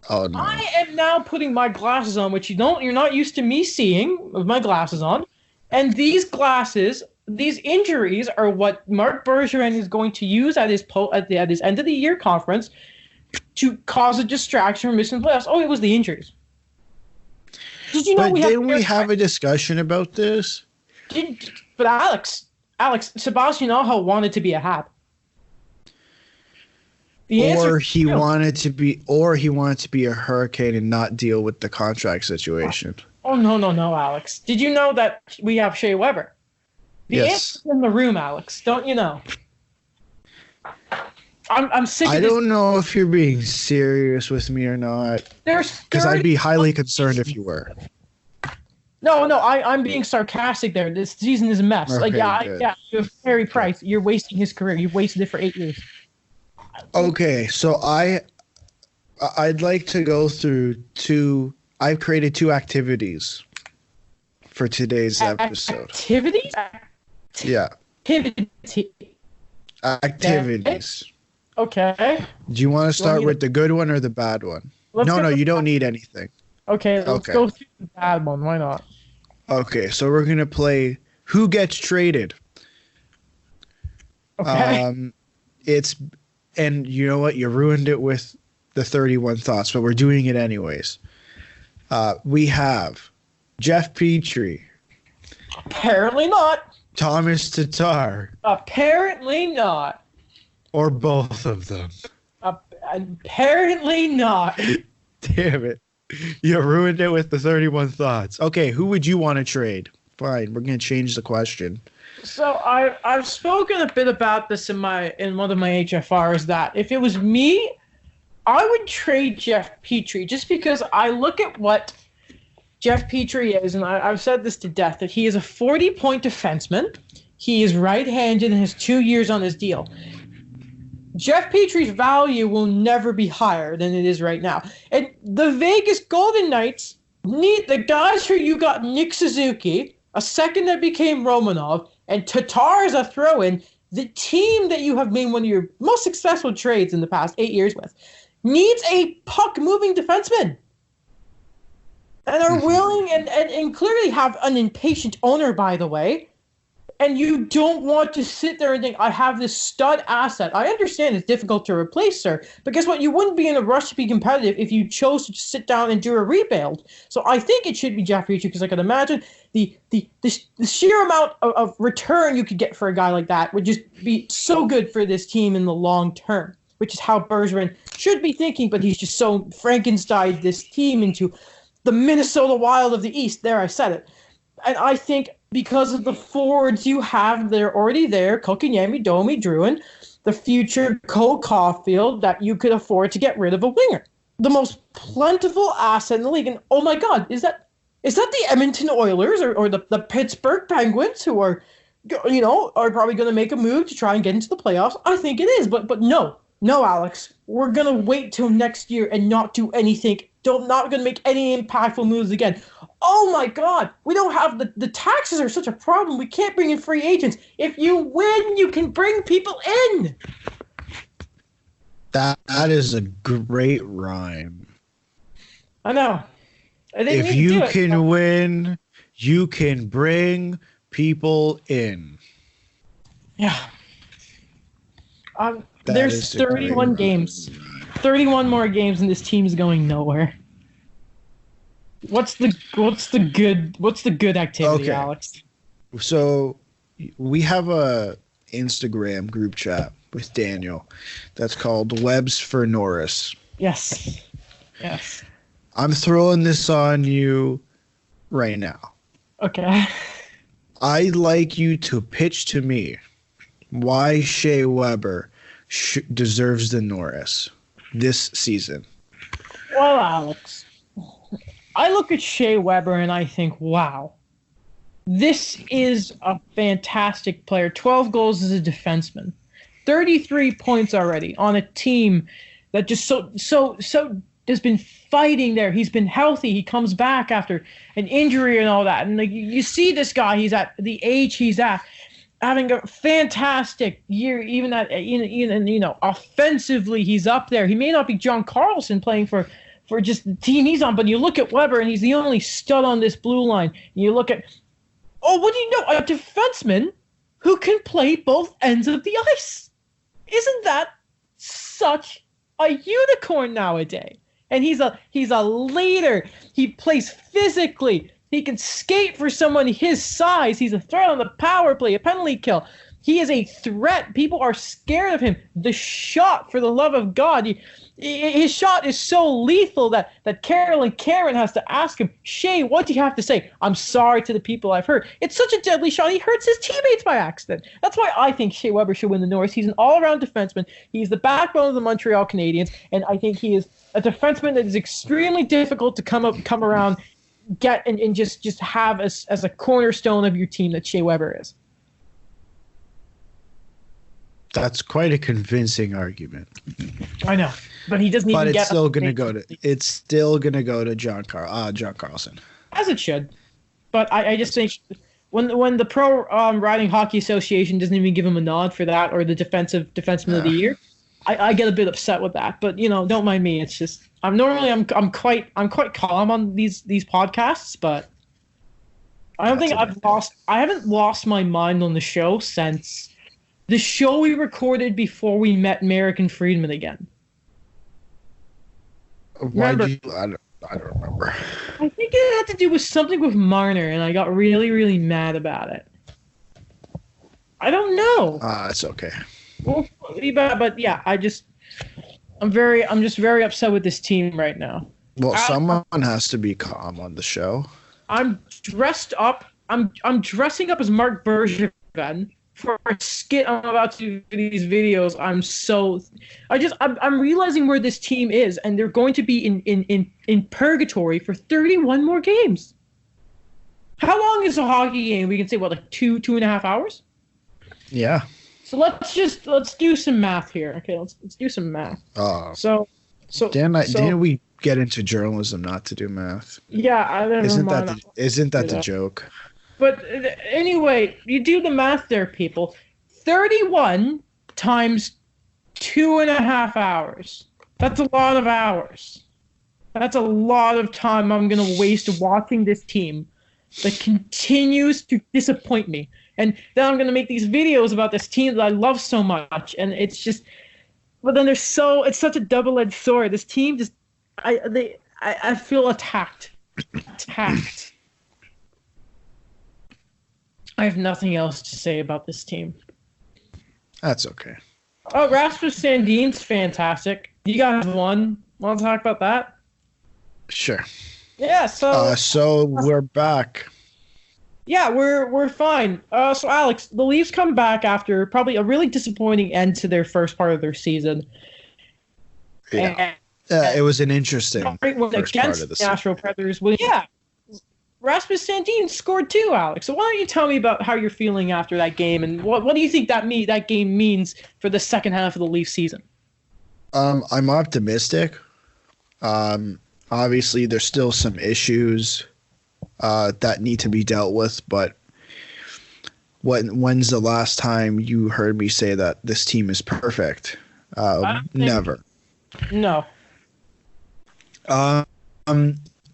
Oh, no. I am now putting my glasses on, which you're not used to me seeing with my glasses on. And these glasses, these injuries are what Marc Bergevin is going to use at his end of the year conference to cause a distraction from missing playoffs. Oh, it was the injuries. Did you know we have a discussion about this? But Alex, Sebastian Aho wanted to be a Hab. Or he wanted to be a Hurricane and not deal with the contract situation. Oh no, Alex. Did you know that we have Shea Weber? Yes. Answer's in the room, Alex. Don't you know? I'm sick of this. I don't know if you're being serious with me or not. Because I'd be highly concerned if you were. No, I'm being sarcastic there. This season is a mess. Okay, You have Carey Price. You're wasting his career. You've wasted it for 8 years. Okay, so I'd like to go through I've created 2 activities for today's episode. Activities? Yeah. Activities. Okay. Do you want to start with the good one or the bad one? No, you don't need anything. Okay, let's go through the bad one. Why not? Okay, so we're going to play Who Gets Traded. Okay. And you know what? You ruined it with the 31 thoughts, but we're doing it anyways. We have Jeff Petrie. Apparently not. Thomas Tatar. Apparently not. Or both of them. Apparently not. Damn it. You ruined it with the 31 thoughts. Okay, who would you want to trade? Fine, we're going to change the question. So I've spoken a bit about this in one of my HFRs that if it was me, I would trade Jeff Petrie just because I look at what Jeff Petrie is, and I've said this to death, that he is a 40-point defenseman. He is right-handed and has 2 years on his deal. Jeff Petrie's value will never be higher than it is right now. And the Vegas Golden Knights need the guys who you got Nick Suzuki, a second that became Romanov, and Tatar as a throw-in, the team that you have made one of your most successful trades in the past 8 years with, needs a puck-moving defenseman. And are willing and clearly have an impatient owner, by the way. And you don't want to sit there and think, I have this stud asset. I understand it's difficult to replace, sir. But guess what? You wouldn't be in a rush to be competitive if you chose to just sit down and do a rebuild. So I think it should be Jeff Petrie because I can imagine the sheer amount of return you could get for a guy like that would just be so good for this team in the long term, which is how Bergevin should be thinking. But he's just so Frankensteined this team into the Minnesota Wild of the East. There, I said it. And I think because of the forwards you have, they're already there, Kotkaniemi, Domi, Druin, the future Cole Caulfield, that you could afford to get rid of a winger. The most plentiful asset in the league. And oh my God, is that the Edmonton Oilers or the Pittsburgh Penguins who are probably going to make a move to try and get into the playoffs? I think it is, but no, Alex, we're going to wait till next year and not do anything. Not going to make any impactful moves again. Oh my God, we don't have the taxes are such a problem. We can't bring in free agents. If you win, you can bring people in. That is a great rhyme. I know. If you can win, you can bring people in. Yeah. There's 31 games. 31 more games and this team's going nowhere. What's the good activity, okay, Alex? So we have a Instagram group chat with Daniel that's called Webs for Norris. Yes. Yes. I'm throwing this on you right now. Okay. I'd like you to pitch to me why Shea Weber deserves the Norris this season. Well, Alex, I look at Shea Weber and I think, wow, this is a fantastic player. 12 goals as a defenseman, 33 points already on a team that just so has been fighting there. He's been healthy. He comes back after an injury and all that. And like you see this guy, he's at the age he's at, having a fantastic year. Even at offensively, he's up there. He may not be John Carlson playing for just the team he's on, but you look at Weber and he's the only stud on this blue line. And you look at, oh, what do you know? A defenseman who can play both ends of the ice. Isn't that such a unicorn nowadays? And he's a leader. He plays physically. He can skate for someone his size. He's a threat on the power play, a penalty kill. He is a threat. People are scared of him. The shot, for the love of God, his shot is so lethal that Carolyn Karen has to ask him, Shea, what do you have to say? I'm sorry to the people I've hurt. It's such a deadly shot. He hurts his teammates by accident. That's why I think Shea Weber should win the Norris. He's an all-around defenseman. He's the backbone of the Montreal Canadiens, and I think he is a defenseman that is extremely difficult to come around, get and just have as a cornerstone of your team that Shea Weber is. That's quite a convincing argument. I know, but he doesn't even get. But it's still gonna go to John Carlson, as it should. But I just think when the Pro Riding Hockey Association doesn't even give him a nod for that, or the defenseman of the year, I get a bit upset with that. But don't mind me. It's just I'm quite calm on these podcasts, but I haven't lost my mind on the show since the show we recorded before we met Merrick and Friedman again. I don't remember. I think it had to do with something with Marner, and I got really, really mad about it. I don't know. It's okay. Well, but yeah, I'm just very upset with this team right now. Well, someone has to be calm on the show. I'm dressed up. I'm dressing up as Mark Bergevin for a skit I'm about to do for these videos. I'm realizing where this team is, and they're going to be in purgatory for 31 more games. How long is a hockey game? We can say like 2.5 hours? Yeah. So let's do some math here. Okay, let's do some math. Didn't we get into journalism not to do math? Yeah, I don't know. Isn't that the joke? But anyway, you do the math there, people. 31 times 2.5 hours. That's a lot of hours. That's a lot of time I'm going to waste watching this team that continues to disappoint me. And then I'm going to make these videos about this team that I love so much. And it's just, but then it's such a double-edged sword. This team just, I feel attacked. I have nothing else to say about this team. That's okay. Oh, Rasmus Sandin's fantastic. You guys won. Want to talk about that? Sure. Yeah. So we're back. Yeah, we're fine. So Alex, the Leafs come back after probably a really disappointing end to their first part of their season. Yeah. It was an interesting first part of the season. Nashville Predators. Yeah. Rasmus Sandin scored too, Alex. So why don't you tell me about how you're feeling after that game, and what do you think that game means for the second half of the Leafs season? I'm optimistic. Obviously, there's still some issues that need to be dealt with, but when's the last time you heard me say that this team is perfect? Never. No.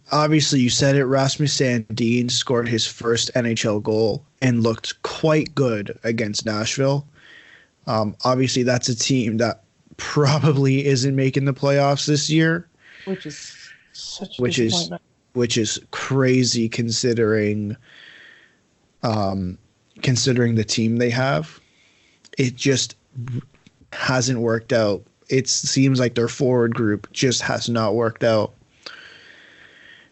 Obviously, you said it. Rasmus Sandin scored his first NHL goal and looked quite good against Nashville. Obviously, that's a team that probably isn't making the playoffs this year, which is such which is crazy considering the team they have. It just hasn't worked out. It seems like their forward group just has not worked out.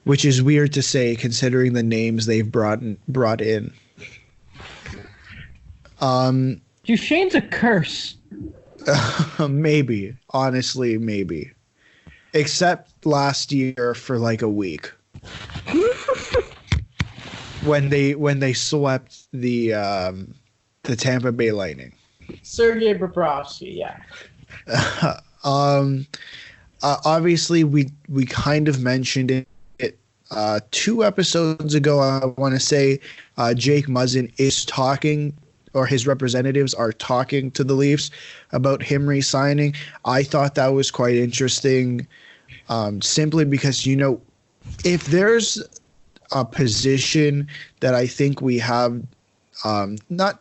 which is weird to say considering the names they've brought in. Duchesne's a curse. Maybe, honestly, maybe. Except last year for like a week. when they swept the Tampa Bay Lightning. Sergei Bobrovsky, yeah. Obviously we kind of mentioned it 2 episodes ago. I want to say Jake Muzzin is talking, or his representatives are talking to the Leafs about him re-signing. I thought that was quite interesting, simply because, you know, if there's a position that I think we have, I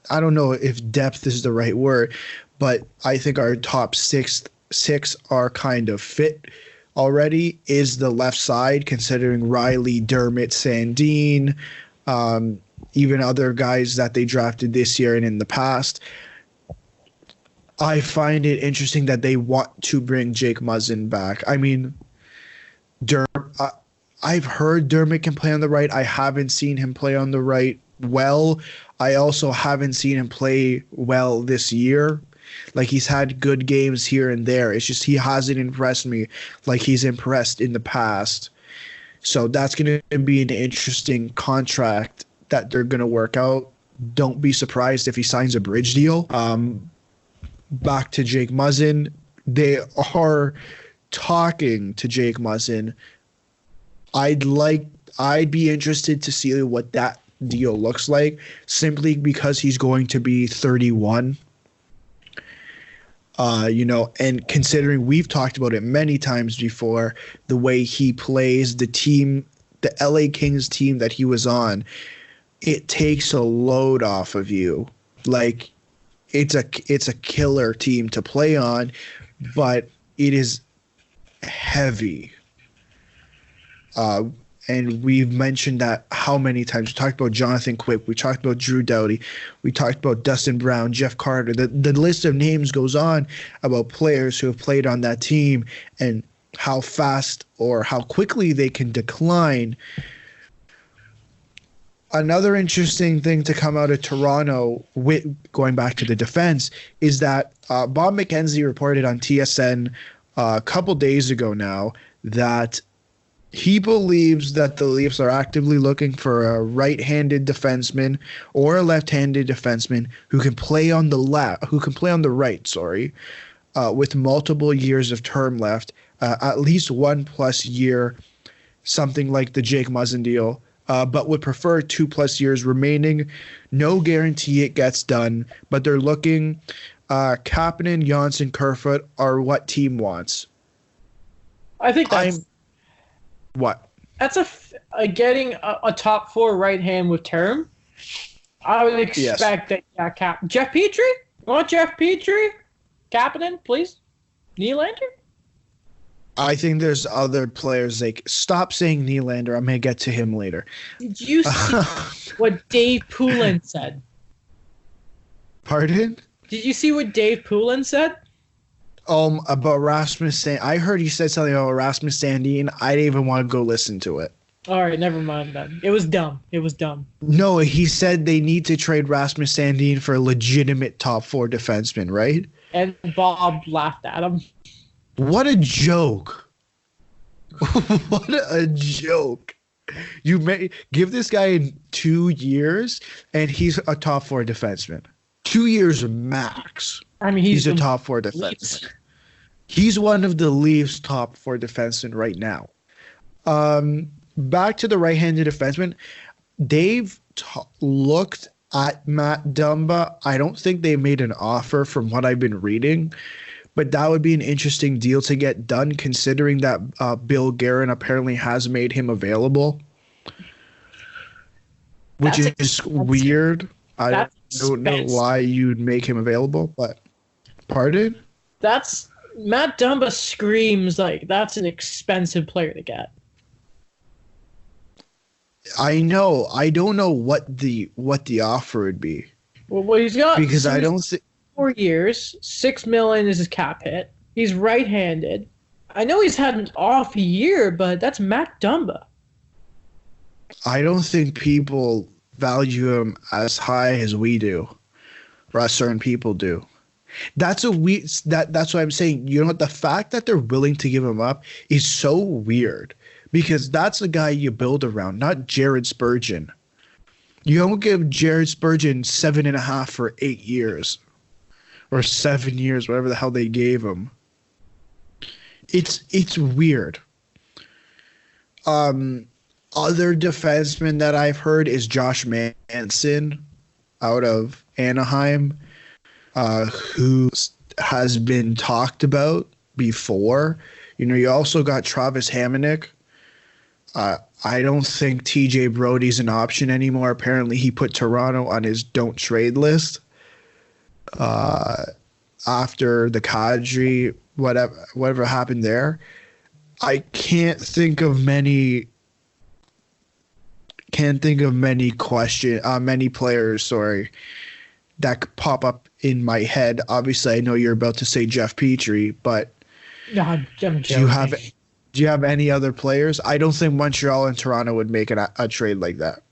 don't know if depth is the right word, but I think our top six are kind of fit already, is the left side, considering Riley, Dermott, Sandin, even other guys that they drafted this year and in the past. I find it interesting that they want to bring Jake Muzzin back. I mean, I've heard Dermott can play on the right. I haven't seen him play on the right well. I also haven't seen him play well this year. Like, he's had good games here and there. It's just he hasn't impressed me like he's impressed in the past. So that's going to be an interesting contract that they're going to work out. Don't be surprised if he signs a bridge deal. Back to Jake Muzzin. They are talking to Jake Muzzin. I'd be interested to see what that deal looks like, simply because he's going to be 31. You know, and considering we've talked about it many times before, the way he plays, the LA Kings team that he was on, it takes a load off of you. Like, it's a killer team to play on, but it is heavy. And we've mentioned that how many times. We talked about Jonathan Quick. We talked about Drew Doughty. We talked about Dustin Brown, Jeff Carter. The list of names goes on about players who have played on that team and how fast or how quickly they can decline. Another interesting thing to come out of Toronto, going back to the defense, is that Bob McKenzie reported on TSN a couple days ago now that he believes that the Leafs are actively looking for a right-handed defenseman or a left-handed defenseman who can play on the right, with multiple years of term left, at least 1+ year, something like the Jake Muzzin deal, but would prefer 2+ years remaining. No guarantee it gets done, but they're looking. Kapanen, Janssen, Kerfoot are what team wants. I think that's... What? That's getting a top 4 right hand with term. I would expect that. Yeah, Jeff Petrie? You want Jeff Petrie? Kapanen, please? Nylander? I think there's other players. Like, stop saying Nylander. I'm going to get to him later. Did you see what Dave Poulin said? Pardon? Did you see what Dave Poulin said? About Rasmus Sandin. I heard he said something about Rasmus Sandin. I didn't even want to go listen to it. All right, never mind then. It was dumb. No, he said they need to trade Rasmus Sandin for a legitimate top 4 defenseman, right? And Bob laughed at him. What a joke. What a joke. You may give this guy 2 years and he's a top 4 defenseman. 2 years max. I mean, he's a top 4 defenseman. He's one of the Leafs' top 4 defensemen right now. Back to the right-handed defenseman. They've looked at Matt Dumba. I don't think they made an offer from what I've been reading, but that would be an interesting deal to get done, considering that Bill Guerin apparently has made him available, which is weird. I don't know why you'd make him available, but pardon? That's Matt Dumba screams like that's an expensive player to get. I know. I don't know what the offer would be. Well, he's got because I don't 4 years, $6 million is his cap hit. He's right-handed. I know he's had an off year, but that's Matt Dumba. I don't think people value him as high as we do, or as certain people do. That's that's what I'm saying. You know what? The fact that they're willing to give him up is so weird because that's the guy you build around, not Jared Spurgeon. You don't give Jared Spurgeon 7.5 for 8 years or 7 years, whatever the hell they gave him. It's weird. Other defenseman that I've heard is Josh Manson out of Anaheim, who has been talked about before. You know, you also got Travis Hamonic. I don't think TJ Brody's an option anymore. Apparently, he put Toronto on his don't trade list after the Kadri, whatever happened there. I can't think of many players, that could pop up in my head. Obviously, I know you're about to say Jeff Petrie, but do you have any other players? I don't think Montreal and Toronto would make a trade like that.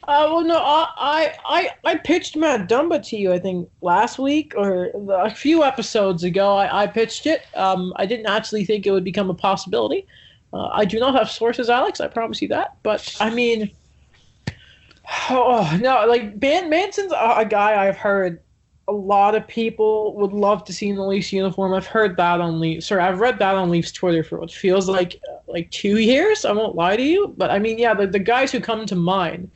Well, no, I pitched Matt Dumba to you, I think, last week or a few episodes ago. I pitched it. I didn't actually think it would become a possibility. I do not have sources, Alex. I promise you that. But, I mean, no, like, Manson's a guy I've heard a lot of people would love to see in the Leafs uniform. I've heard that on Leafs. I've read that on Leafs Twitter for what feels like 2 years. I won't lie to you. But, I mean, yeah, the guys who come to mind,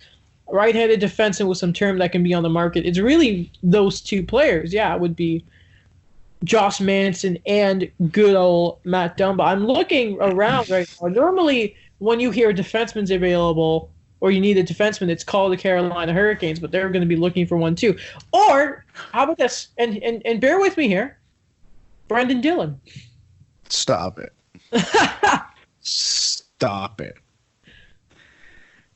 right-handed defenseman with some term that can be on the market, it's really those two players. Yeah, it would be Josh Manson and good old Matt Dumba. I'm looking around right now. Normally, when you hear defenseman's available or you need a defenseman, it's called the Carolina Hurricanes, but they're going to be looking for one too. Or, how about this? And bear with me here. Brendan Dillon. Stop it. Stop it.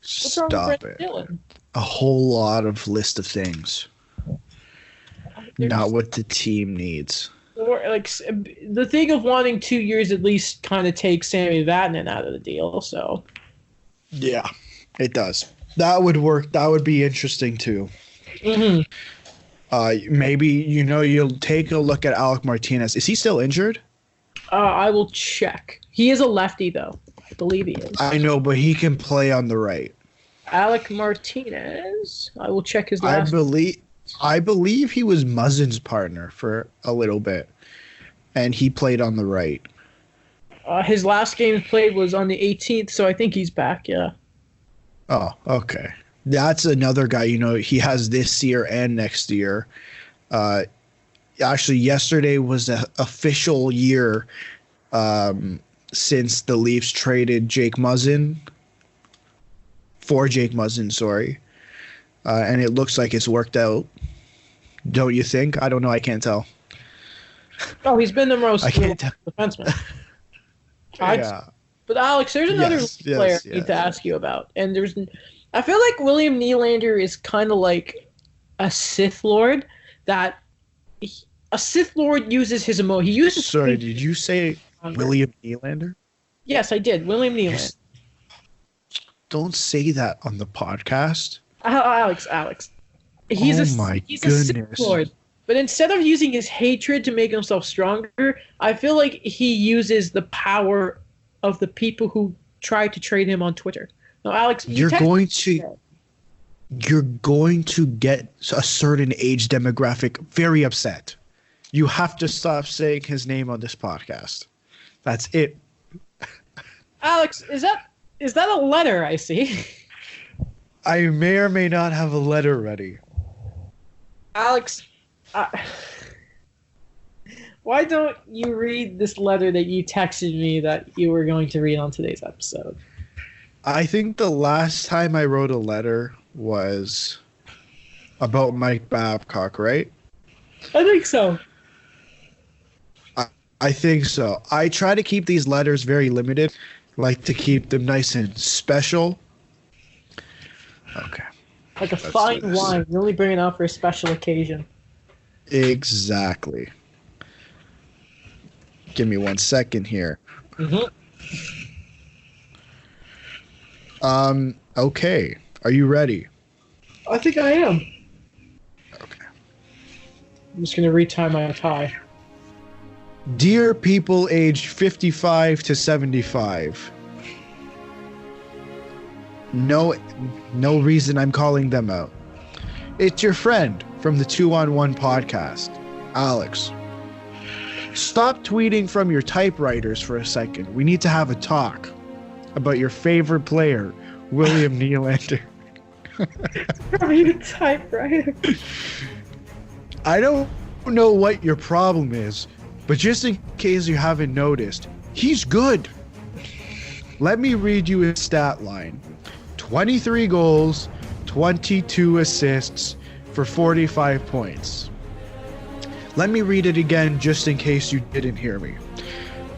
What's wrong with Brendan Dillon? A whole lot of list of things. Not what the team needs. Or the thing of wanting 2 years at least kind of takes Sammy Vatanen out of the deal. So yeah, it does. That would work. That would be interesting too. Mm-hmm. Maybe you'll take a look at Alec Martinez. Is he still injured? I will check. He is a lefty though. I believe he is. I know, but he can play on the right. Alec Martinez. I will check his last. I believe he was Muzzin's partner for a little bit, and he played on the right. His last game played was on the 18th, so I think he's back, yeah. Oh, okay. That's another guy, he has this year and next year. Actually, yesterday was the official year since the Leafs traded Jake Muzzin. And it looks like it's worked out. Don't you think? I don't know. I can't tell. Oh, he's been the most defenseman. Yeah. But Alex, there's another player I need to ask you about. And I feel like William Nylander is kind of like a Sith Lord a Sith Lord uses his emotion. He uses. Sorry, did you say William Nylander? Yes, I did. William Nylander. Don't say that on the podcast. Alex. He's a Sith Lord. But instead of using his hatred to make himself stronger, I feel like he uses the power of the people who try to trade him on Twitter. Now, Alex, you're going to get a certain age demographic very upset. You have to stop saying his name on this podcast. That's it. Alex, is that a letter I see? I may or may not have a letter ready. Alex, why don't you read this letter that you texted me that you were going to read on today's episode? I think the last time I wrote a letter was about Mike Babcock, right? I think so. I think so. I try to keep these letters very limited. Like to keep them nice and special. Okay. Like a fine wine. You only bring it out for a special occasion. Exactly. Give me 1 second here. Mm-hmm. Okay. Are you ready? I think I am. Okay. I'm just going to retie my tie. Dear people aged 55 to 75. No reason I'm calling them out. It's your friend from the 2-on-1 podcast, Alex. Stop tweeting from your typewriters for a second. We need to have a talk about your favorite player, William Nylander. From your typewriter. I don't know what your problem is, but just in case you haven't noticed, he's good. Let me read you his stat line. 23 goals, 22 assists for 45 points. Let me read it again just in case you didn't hear me.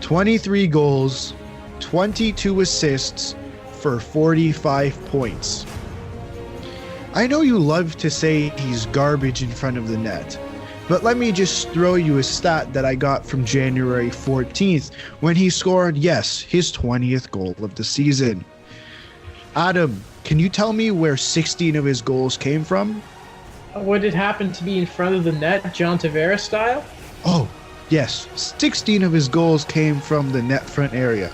23 goals, 22 assists for 45 points. I know you love to say he's garbage in front of the net, but let me just throw you a stat that I got from January 14th when he scored, yes, his 20th goal of the season. Adam, can you tell me where 16 of his goals came from? Would it happen to be in front of the net, John Tavares style? Oh, yes, 16 of his goals came from the net front area.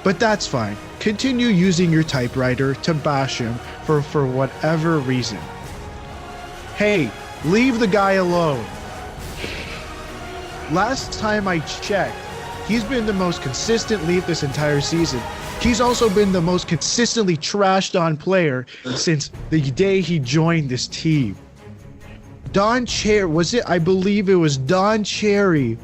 But that's fine. Continue using your typewriter to bash him for whatever reason. Hey, leave the guy alone. Last time I checked, he's been the most consistent Leaf this entire season. He's also been the most consistently trashed on player since the day he joined this team. Don Cherry, I believe it was Don Cherry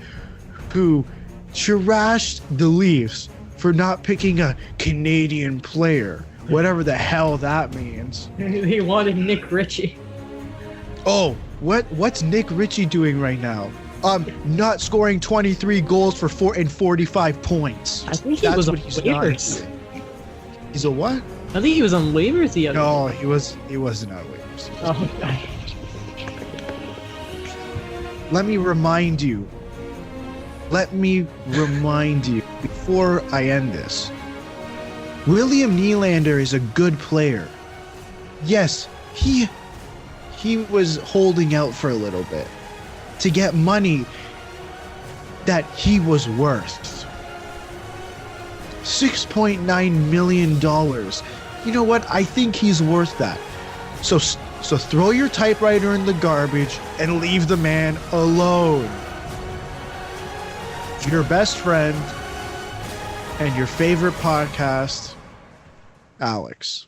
who trashed the Leafs for not picking a Canadian player, whatever the hell that means. He wanted Nick Ritchie. Oh, what's Nick Ritchie doing right now? Not scoring 23 goals for 45 points. I think he was on waivers. He's a what? I think he was on waivers the other day. No, he wasn't on waivers. Oh, okay. Let me remind you before I end this. William Nylander is a good player. Yes, he was holding out for a little bit to get money that he was worth. $6.9 million. You know what? I think he's worth that. So throw your typewriter in the garbage and leave the man alone. Your best friend and your favorite podcast, Alex.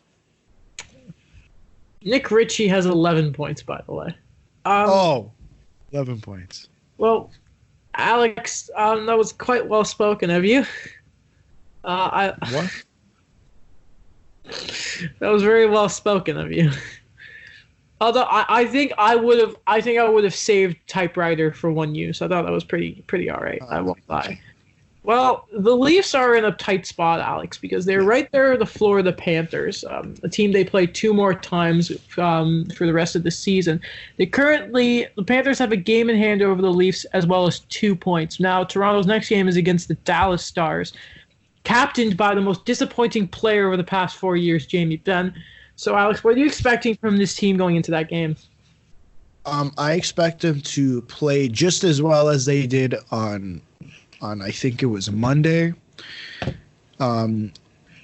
Nick Ritchie has 11 points, by the way. 11 points. Well, Alex, that was quite well spoken of you. What? That was very well spoken of you. Although I think I would have saved typewriter for one use. I thought that was pretty all right. I won't lie. Well, the Leafs are in a tight spot, Alex, because they're right there at the Florida Panthers, a team they play two more times for the rest of the season. The Panthers have a game in hand over the Leafs as well as 2 points. Now, Toronto's next game is against the Dallas Stars, captained by the most disappointing player over the past 4 years, Jamie Benn. So, Alex, what are you expecting from this team going into that game? I expect them to play just as well as they did on I think it was Monday. I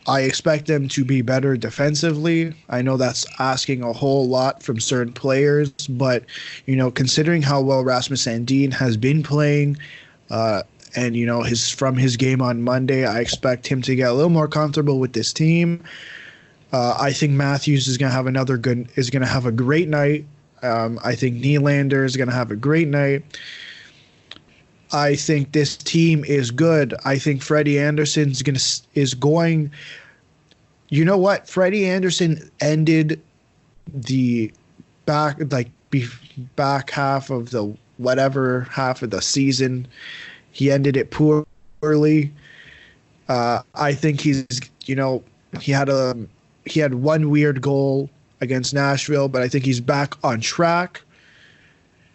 expect them to be better defensively. I know that's asking a whole lot from certain players, but considering how well Rasmus Sandin has been playing, and from his game on Monday, I expect him to get a little more comfortable with this team. I think Matthews is going to have a great night. I think Nylander is going to have a great night. I think this team is good. I think Freddie Anderson is going. You know what? Freddie Anderson ended the back half of the half of the season. He ended it poorly. I think he had one weird goal against Nashville, but I think he's back on track.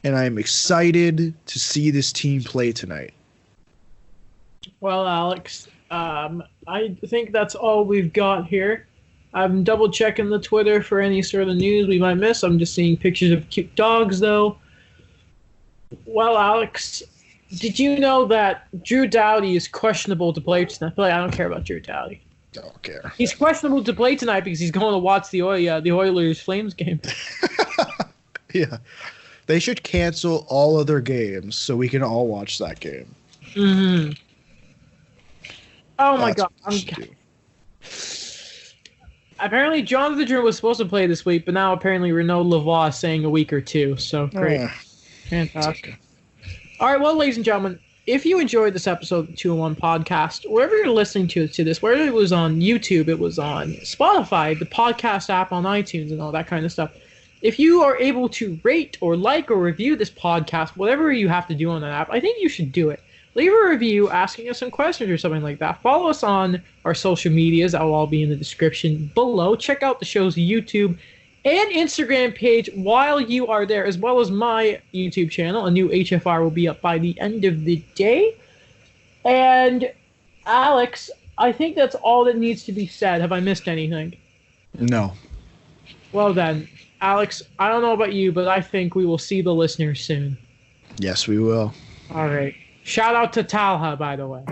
And I'm excited to see this team play tonight. Well, Alex, I think that's all we've got here. I'm double checking the Twitter for any sort of news we might miss. I'm just seeing pictures of cute dogs, though. Well, Alex, did you know that Drew Doughty is questionable to play tonight? I don't care about Drew Doughty. Don't care. He's questionable to play tonight because he's going to watch the Oilers Flames game. Yeah. They should cancel all other games so we can all watch that game. Mm-hmm. Oh, my God. Apparently, Jonathan Drew was supposed to play this week, but now apparently Renaud Lavoie is saying a week or two. So, great. Fantastic. Okay. All right, well, ladies and gentlemen, if you enjoyed this episode of the 2-in-1 podcast, wherever you're listening to this, whether it was on YouTube, it was on Spotify, the podcast app on iTunes, and all that kind of stuff, if you are able to rate or like or review this podcast, whatever you have to do on that app, I think you should do it. Leave a review asking us some questions or something like that. Follow us on our social medias. That will all be in the description below. Check out the show's YouTube and Instagram page while you are there, as well as my YouTube channel. A new HFR will be up by the end of the day. And, Alex, I think that's all that needs to be said. Have I missed anything? No. Well then, Alex, I don't know about you, but I think we will see the listeners soon. Yes, we will. All right. Shout out to Talha, by the way.